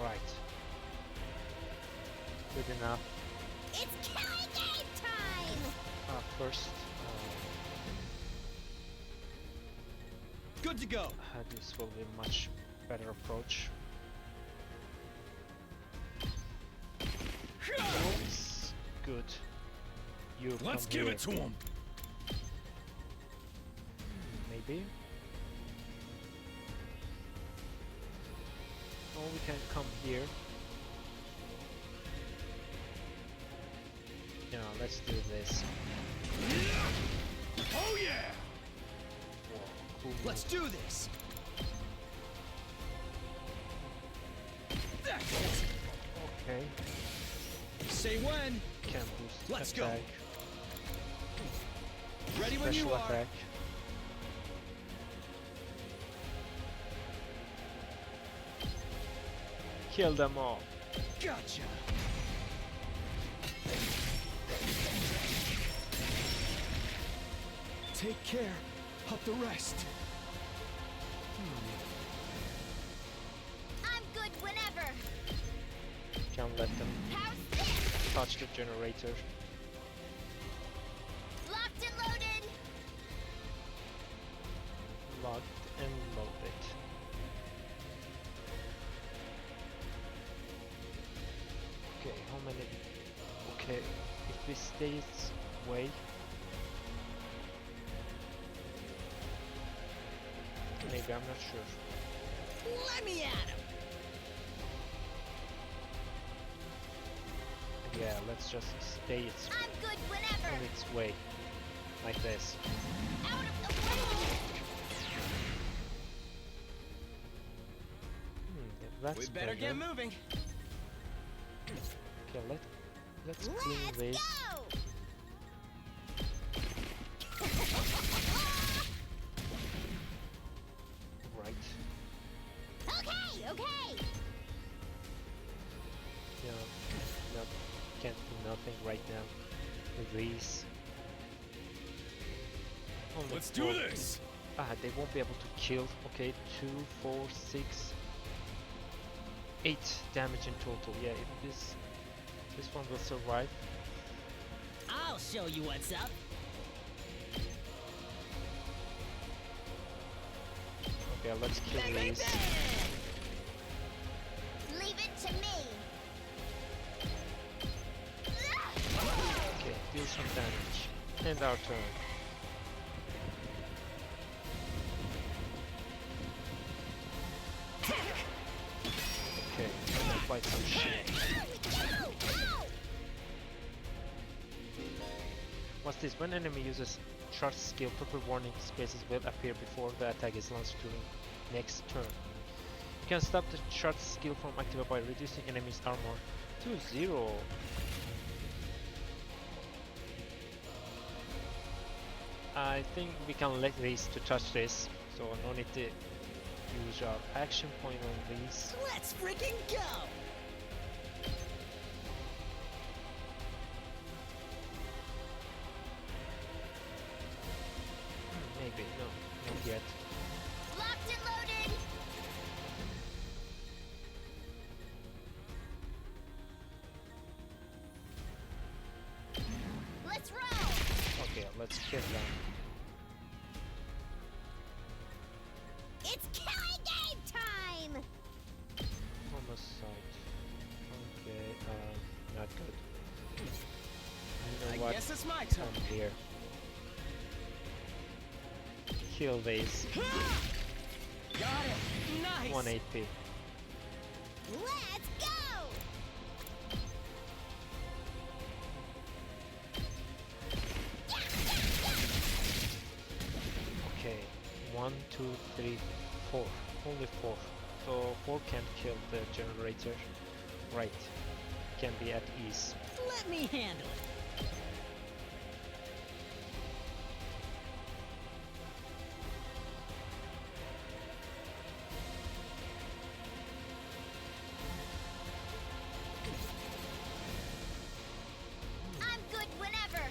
Right. Good enough. It's killing game time! First, Good to go. this will be a much better approach. Oops. Good. You Let's come give here. it to him. Maybe. Or we can come here. Yeah, let's do this. Oh yeah! Whoa, cool Let's move. do this. Okay, Say when. can boost Let's go. attack. Ready when Special you are. attack. Kill them all. Gotcha. Take care of the rest. I'm good whenever. Can't let them How's this? touch the generator. Locked and loaded. Locked and loaded. Okay, how many? Okay, if we stay its way. Maybe, I'm not sure. Let me at him! Yeah, let's just stay its I'm good whenever. on its way. Like this. Out of the way. That's We better get moving. Okay, let's clean Let's this. go. Right. Okay, okay. Yeah. No, can't do nothing right now with these. Only Let's do 4. this! They won't be able to kill. Okay, 2, 4, 6, 8 damage in total. Yeah, if this one will survive. I'll show you what's up. Okay, let's kill these. Leave it to me. Okay, deal some damage. End our turn. Okay, I'm gonna fight some shit. What's this? When enemy uses charge skill, purple warning spaces will appear before the attack is launched during next turn. You can stop the charge skill from activated by reducing enemy's armor to 0. I think we can let these to touch this, so no need to use our action point on these. Let's freaking go! Maybe, no, not yet. Locked and loaded. Let's roll. Okay, let's kill them. It's killing game time. Homicide. Okay, not good. You know I what? guess it's my turn. Come here. Kill these. Got it. Nice. 1 AP. Let's go. Okay, 1, 2, 3, 4. Only 4. So 4 can't kill the generator. Right. Can be at ease. Let me handle it. I'm good whenever.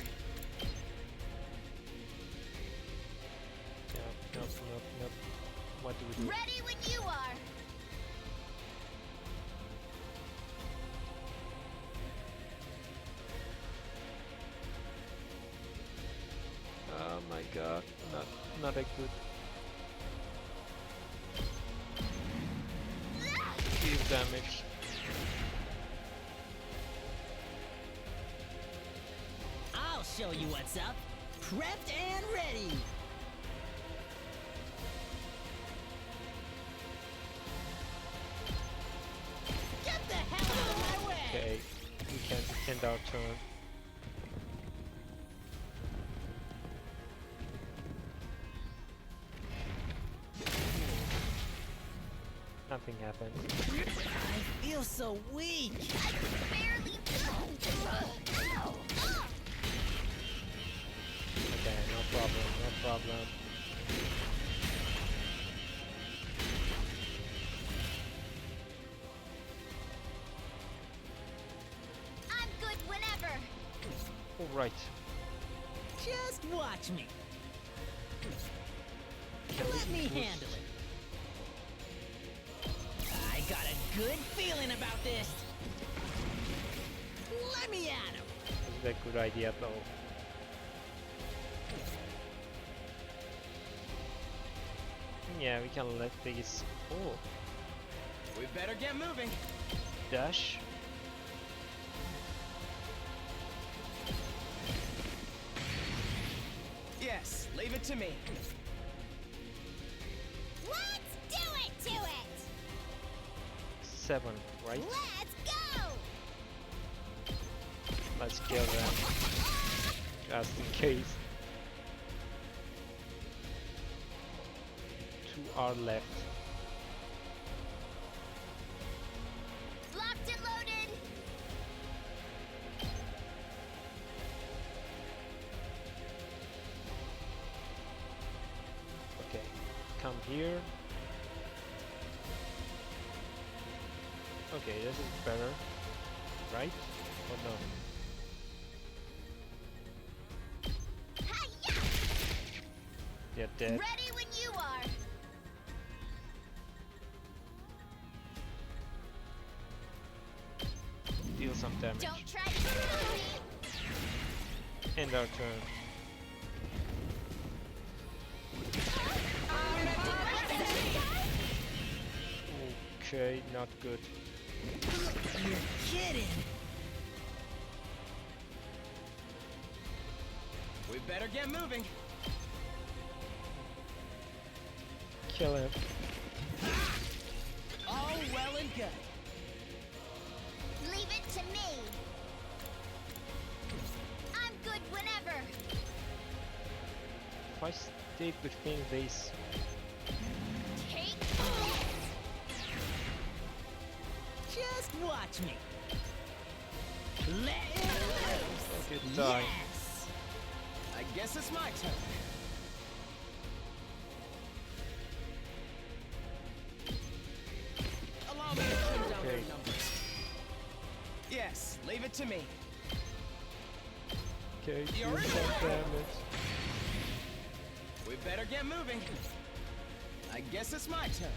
Nope. What do we do? Ready when you are. Oh my god, not a good. Deal damage. I'll show you what's up. Prepped and ready. Get the hell out of my way! Okay, we can end our turn. Nothing happened. I feel so weak. Barely. Ow. Okay, no problem. I'm good whenever. Alright. Just watch me. Let me handle it. I got a good feeling about this. Let me at him. This is a good idea though. Yeah, we can let these. Oh, We better get moving. dash. Yes, leave it to me. Let's do it to it. 7, right? Let's go. Let's kill them. Just in case. 2 are left. Locked and loaded. Okay, come here. Okay, this is better, right? Or no? Hi-ya! They're dead. Ready when you are. Deal some damage. Don't try to kill me. End our turn. Let's Okay, not good. You're kidding! We better get moving. Kill him. All well and good. Leave it to me. I'm good whenever. If I stay between these, Take Just watch me. Let it loose. okay, die. Yes. I guess it's my turn. Allow me to trim down their Okay. numbers. Yes, leave it to me. Okay, do You're in some there. damage. We better get moving. I guess it's my turn.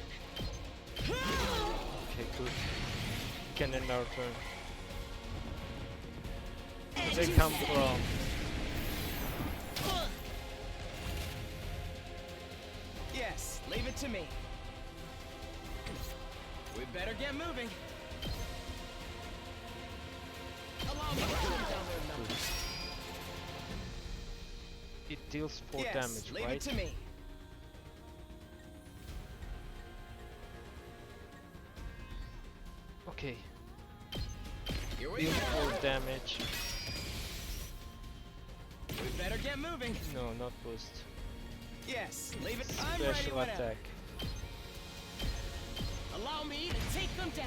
Okay, good. Can end our turn. They come from. Yes, leave it to me. We better get moving. Allow me to trim down their numbers. It deals 4 Yes, damage, leave right? it to me. Okay, Here we deals go. 4 damage. We better get moving. No, not boost. Yes, leave it. I'm ready Special whenever. attack. Allow me to take them down.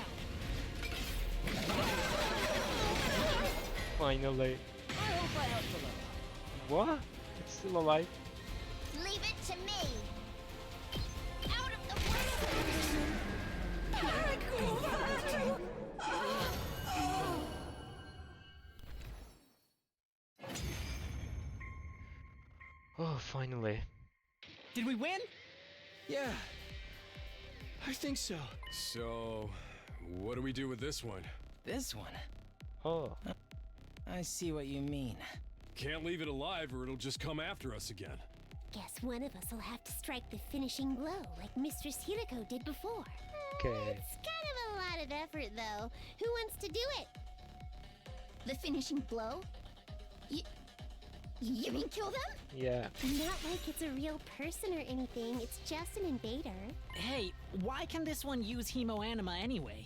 Finally. I hope I helped a little. What? It's still alive? Leave it to me. Out of the Oh, finally. Did we win? Yeah, I think so. So, what do we do with this one? This one? Oh, I see what you mean. Can't leave it alive or it'll just come after us again. Guess one of us will have to strike the finishing blow like Mistress Hiruko did before. okay. It's kind of a lot of effort, though. Who wants to do it? The finishing blow? You mean kill them? Yeah. Not like it's a real person or anything. It's just an invader. Hey, why can this one use hemoanima anyway?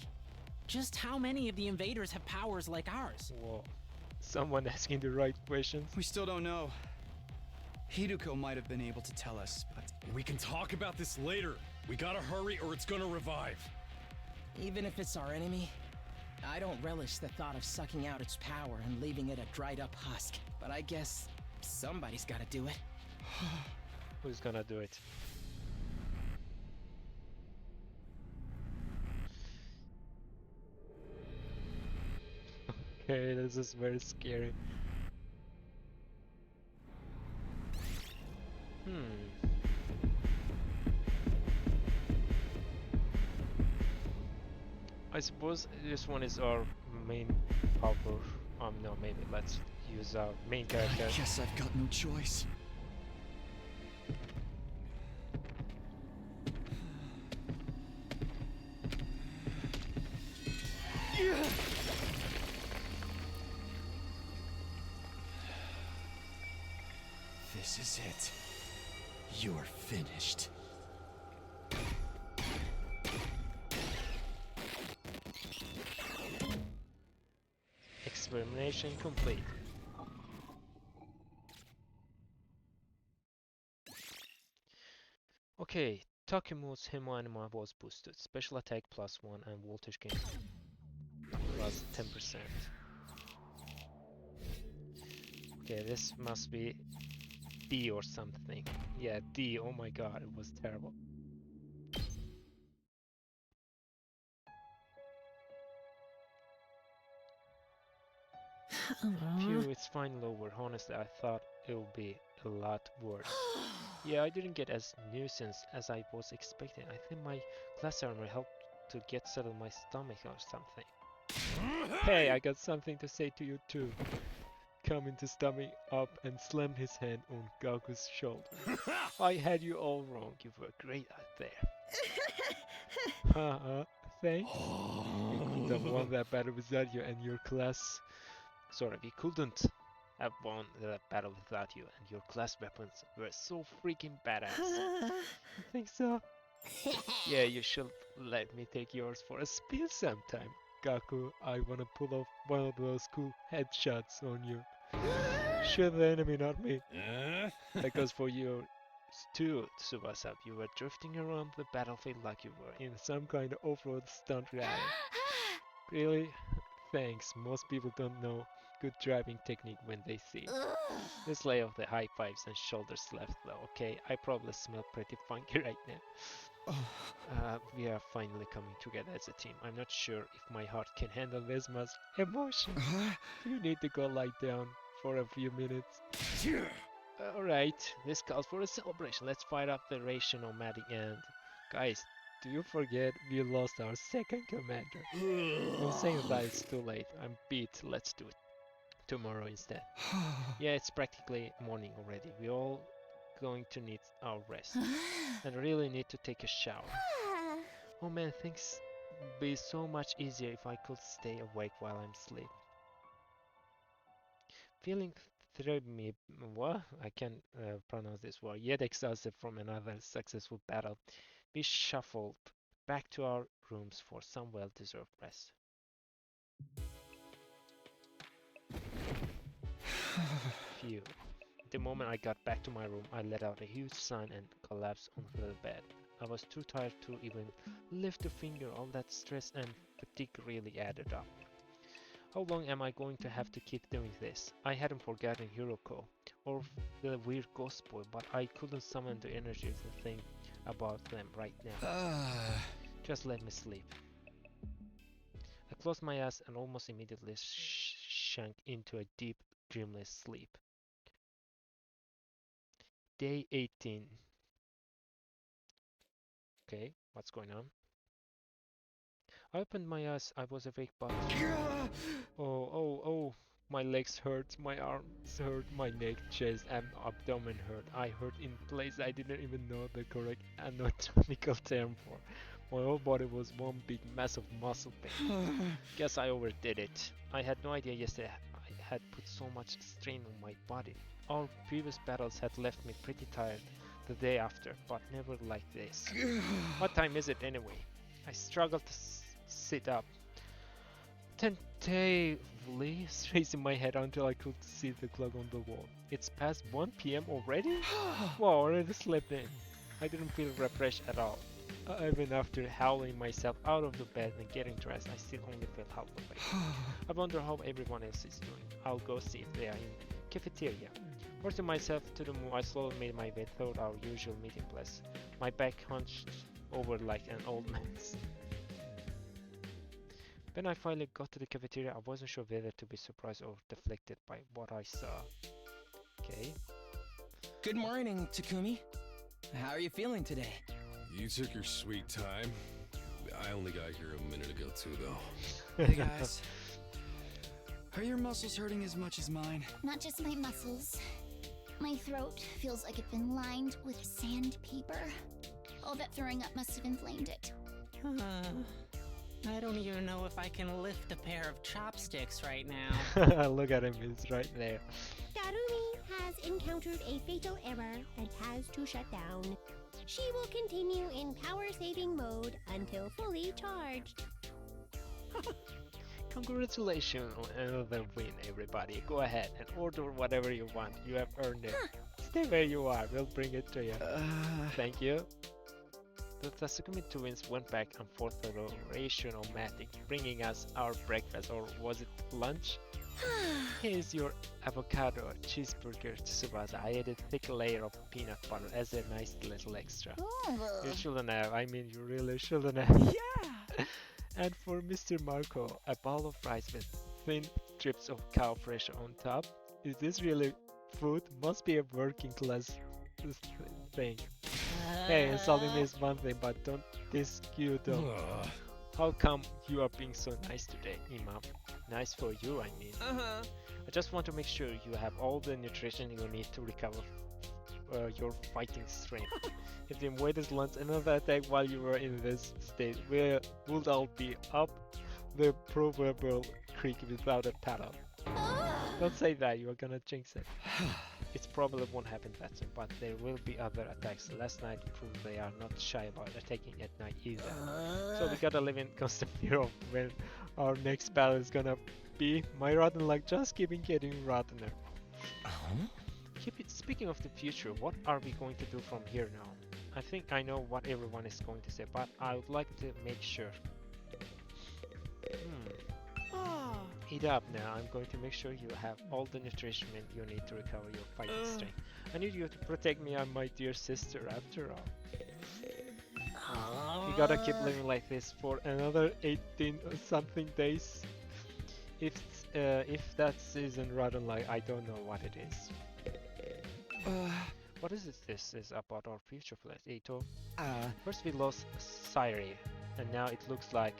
Just how many of the invaders have powers like ours? Whoa. Someone asking the right questions. We still don't know. Hiruko might have been able to tell us, but We can talk about this later. We gotta hurry or it's gonna revive. Even if it's our enemy, I don't relish the thought of sucking out its power and leaving it a dried up husk. But I guess somebody's gotta do it. Who's gonna do it? Okay, this is very scary. I suppose this one is our main power. No, maybe let's use our main character. I guess I've got no choice. This is it. You're finished. Examination complete. Okay, Takemu's Hemoanima was boosted. Special attack +1 and voltage gain plus 10%. Okay, this must be D or something. Yeah, D. Oh my god, it was terrible. Phew, it's finally over. Honestly, I thought it would be a lot worse. Yeah, I didn't get as nuisance as I was expecting. I think my class armor helped to get settled my stomach or something. Hey, I got something to say to you too. Coming to stomach up and slammed his hand on Gaku's shoulder. I had you all wrong. You were great out there. Haha. think? We couldn't have won that battle without you and your class. Sorry, we couldn't have won that battle without you, and your class weapons were so freaking badass. You think so? Yeah, you should let me take yours for a spin sometime. Gaku, I wanna pull off one of those cool headshots on you. Shoot the enemy, not me. That goes for you too, Tsubasa. You were drifting around the battlefield like you were in some kind of off-road stunt rally. Really? Thanks. Most people don't know good driving technique when they see it. Let's lay off the high fives and shoulder slaps though, okay? I probably smell pretty funky right now. We are finally coming together as a team. I'm not sure if my heart can handle this much emotion. Do you need to go lie down for a few minutes? Alright, this calls for a celebration. Let's fire up the ration nomadic and... Guys, do you forget we lost our second commander? I'm saying that it's too late. I'm beat. Let's do it tomorrow instead. Yeah, it's practically morning already. We all going to need our rest. And really need to take a shower. Oh man, things would be so much easier if I could stay awake while I'm asleep. Feeling me, what? I can't pronounce this word. Yet exhausted from another successful battle, we shuffled back to our rooms for some well-deserved rest. Phew. The moment I got back to my room, I let out a huge sigh and collapsed onto the bed. I was too tired to even lift a finger. All that stress and fatigue really added up. How long am I going to have to keep doing this? I hadn't forgotten Hiruko or the weird ghost boy, but I couldn't summon the energy to think about them right now. Just let me sleep. I closed my eyes and almost immediately sank into a deep, dreamless sleep. Day 18. Okay, what's going on? I opened my eyes. I was awake, but oh, my legs hurt, my arms hurt, my neck, chest, and abdomen hurt. I hurt in places I didn't even know the correct anatomical term for. My whole body was one big mass of muscle pain. Guess I overdid it. I had no idea yesterday I had put so much strain on my body. Our previous battles had left me pretty tired the day after, but never like this. What time is it anyway? I struggled to sit up, tentatively raising my head until I could see the clock on the wall. It's past 1 p.m. already? Wow, already slept in. I didn't feel refreshed at all. Even after howling myself out of the bed and getting dressed, I still only felt half awake. I wonder how everyone else is doing. I'll go see if they are in cafeteria. Forcing myself to the move, I slowly made my way toward our usual meeting place. My back hunched over like an old man's. When I finally got to the cafeteria, I wasn't sure whether to be surprised or deflected by what I saw. Okay. Good morning, Takumi. How are you feeling today? You took your sweet time. I only got here a minute ago too, though. Hey guys. Are your muscles hurting as much as mine? Not just my muscles. My throat feels like it's been lined with sandpaper. All that throwing up must have inflamed it. I don't even know if I can lift a pair of chopsticks right now. Look at him, he's right there. Darumi has encountered a fatal error and has to shut down. She will continue in power-saving mode until fully charged. Congratulations on another win, everybody. Go ahead and order whatever you want. You have earned it. Stay where you are. We'll bring it to you. Thank you. The Tasukumi twins went back and forth through Ration-O-Matic, bringing us our breakfast, or was it lunch? Here's your avocado cheeseburger, Tsubasa. I added a thick layer of peanut butter as a nice little extra. You shouldn't have. I mean, you really shouldn't have. Yeah! And for Mr. Marco, a bowl of rice with thin strips of cow fresh on top. Is this really food? Must be a working class thing. Hey, insulting me is one thing, but don't discute them. How come you are being so nice today, Imam? Nice for you, I mean. I just want to make sure you have all the nutrition you need to recover your fighting strength. If the invaders launch another attack while you were in this state, we would all be up the proverbial creek without a paddle. Don't say that, you are gonna jinx it. It probably won't happen that soon, but there will be other attacks. Last night proved they are not shy about attacking at night either. So we gotta live in constant fear of when our next battle is gonna be. My rotten luck just keeping getting rottener. Speaking of the future, what are we going to do from here now? I think I know what everyone is going to say, but I would like to make sure. Eat up now. I'm going to make sure you have all the nutrition you need to recover your fighting strength. I need you to protect me and my dear sister after all. We gotta keep living like this for another 18 or something days. If that isn't rotten like, I don't know what it is. What is this is about our future plans, Eito? First we lost Sairi, and now it looks like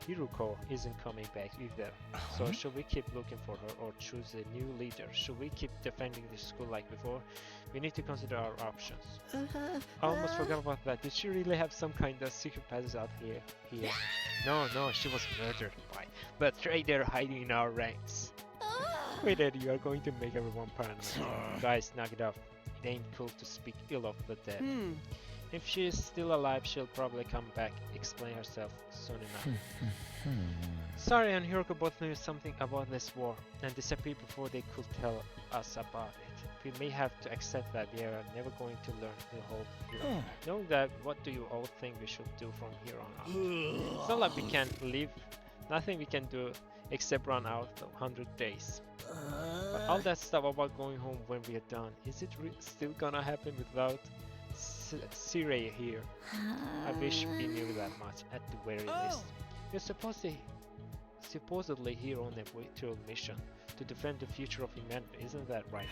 Hiruko isn't coming back either. So should we keep looking for her or choose a new leader? Should we keep defending the school like before? We need to consider our options. I almost forgot about that. Did she really have some kind of secret passes out here? No, she was murdered by a traitor hiding in our ranks. Wait, Eddie, you are going to make everyone paranoid. Guys, knock it off. It ain't cool to speak ill of the dead. If she is still alive, she'll probably come back, explain herself soon enough. Sorry and Hiruko both knew something about this war and disappeared before they could tell us about it. We may have to accept that we are never going to learn the whole truth. Knowing that, what do you all think we should do from here on out? It's not like we can leave, nothing we can do except run out of 100 days. But all that stuff about going home when we are done, is it still gonna happen without Sirei here? I wish we knew that much, at the very least. You're supposedly here on a vital mission to defend the future of humanity, isn't that right?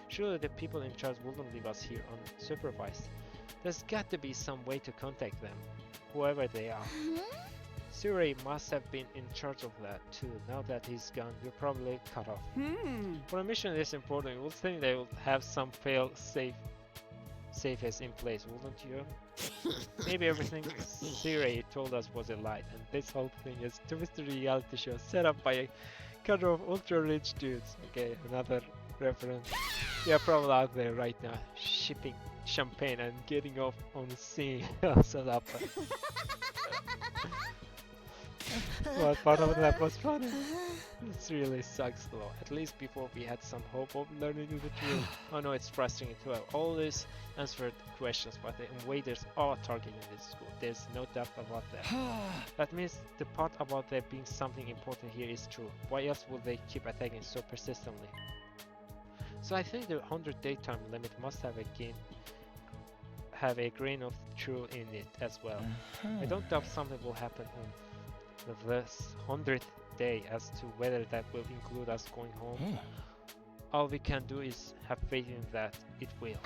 Surely the people in charge wouldn't leave us here unsupervised. There's got to be some way to contact them, whoever they are. Sirei must have been in charge of that too. Now that he's gone, we're probably cut off. For a mission this important, you would think they would have some safes in place, wouldn't you? Maybe everything Sirei told us was a lie, and this whole thing is a twisted reality show set up by a cadre of ultra-rich dudes. Okay, another reference. We are probably out there right now, shipping champagne and getting off on the sea. Shut up. Well, part of that was funny. This really sucks though. At least before we had some hope of learning the truth. I know it's frustrating to have all these answered questions, but the invaders are targeting this school. There's no doubt about that. That means the part about there being something important here is true. Why else would they keep attacking so persistently? So I think the 100-day time limit must have a grain of truth in it as well. I don't doubt something will happen on this 100th day. As to whether that will include us going home, all we can do is have faith in that it will.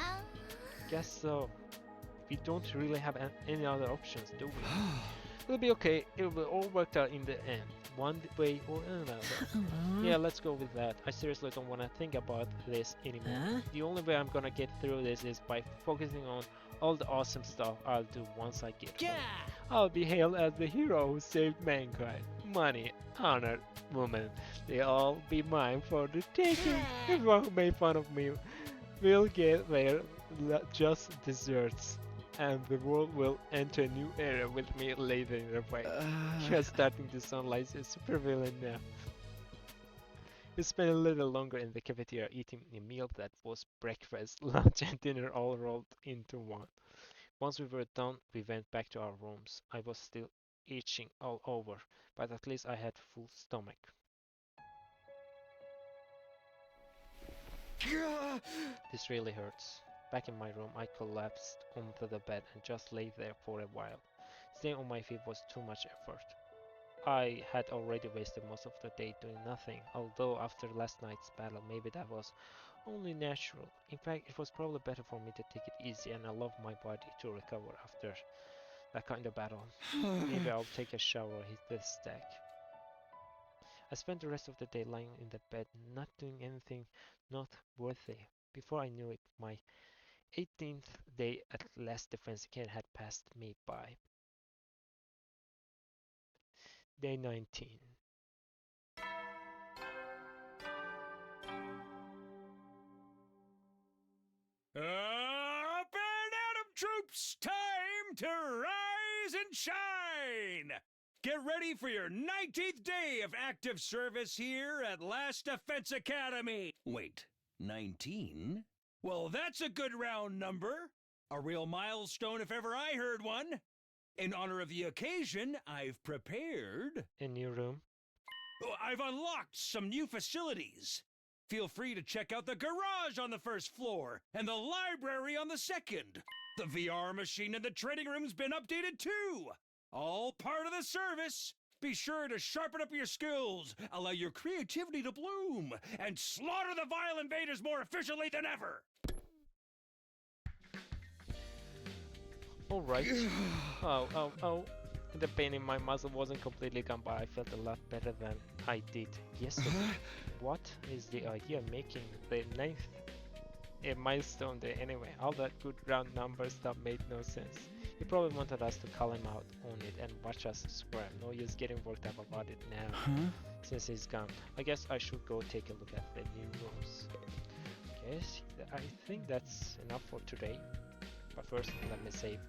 Guess so. We don't really have any other options, do we? We'll be okay. It will all work out in the end, one way or another. Yeah, let's go with that. I seriously don't want to think about this anymore. The only way I'm gonna get through this is by focusing on all the awesome stuff I'll do once I get home. I'll be hailed as the hero who saved mankind. Money, honor, woman, they'll all be mine for the taking. Everyone who made fun of me will get their just desserts, and the world will enter a new era with me leading the way. You're starting to sound like a supervillain now. We spent a little longer in the cafeteria eating a meal that was breakfast, lunch and dinner all rolled into one. Once we were done, we went back to our rooms. I was still itching all over, but at least I had full stomach. This really hurts. Back in my room, I collapsed onto the bed and just lay there for a while. Staying on my feet was too much effort. I had already wasted most of the day doing nothing, although after last night's battle, maybe that was only natural. In fact, it was probably better for me to take it easy and allow my body to recover after that kind of battle. Maybe I'll take a shower or hit the stack. I spent the rest of the day lying in the bed, not doing anything noteworthy. Before I knew it, my 18th day at last defense again had passed me by. Day 19. Up and Atom troops, time to rise and shine! Get ready for your 19th day of active service here at Last Defense Academy. Wait, 19? Well, that's a good round number. A real milestone if ever I heard one. In honor of the occasion, I've prepared... A new room. I've unlocked some new facilities. Feel free to check out the garage on the first floor and the library on the second. The VR machine in the training room's been updated too. All part of the service. Be sure to sharpen up your skills, allow your creativity to bloom, and slaughter the vile invaders more efficiently than ever. Alright. Oh. The pain in my muscle wasn't completely gone, but I felt a lot better than I did yesterday. What is the idea of making the 9th a milestone day anyway? All that good round number stuff made no sense. He probably wanted us to call him out on it and watch us squirm. No use getting worked up about it now, since he's gone. I guess I should go take a look at the new rooms. Okay, I think that's enough for today. But first, let me save.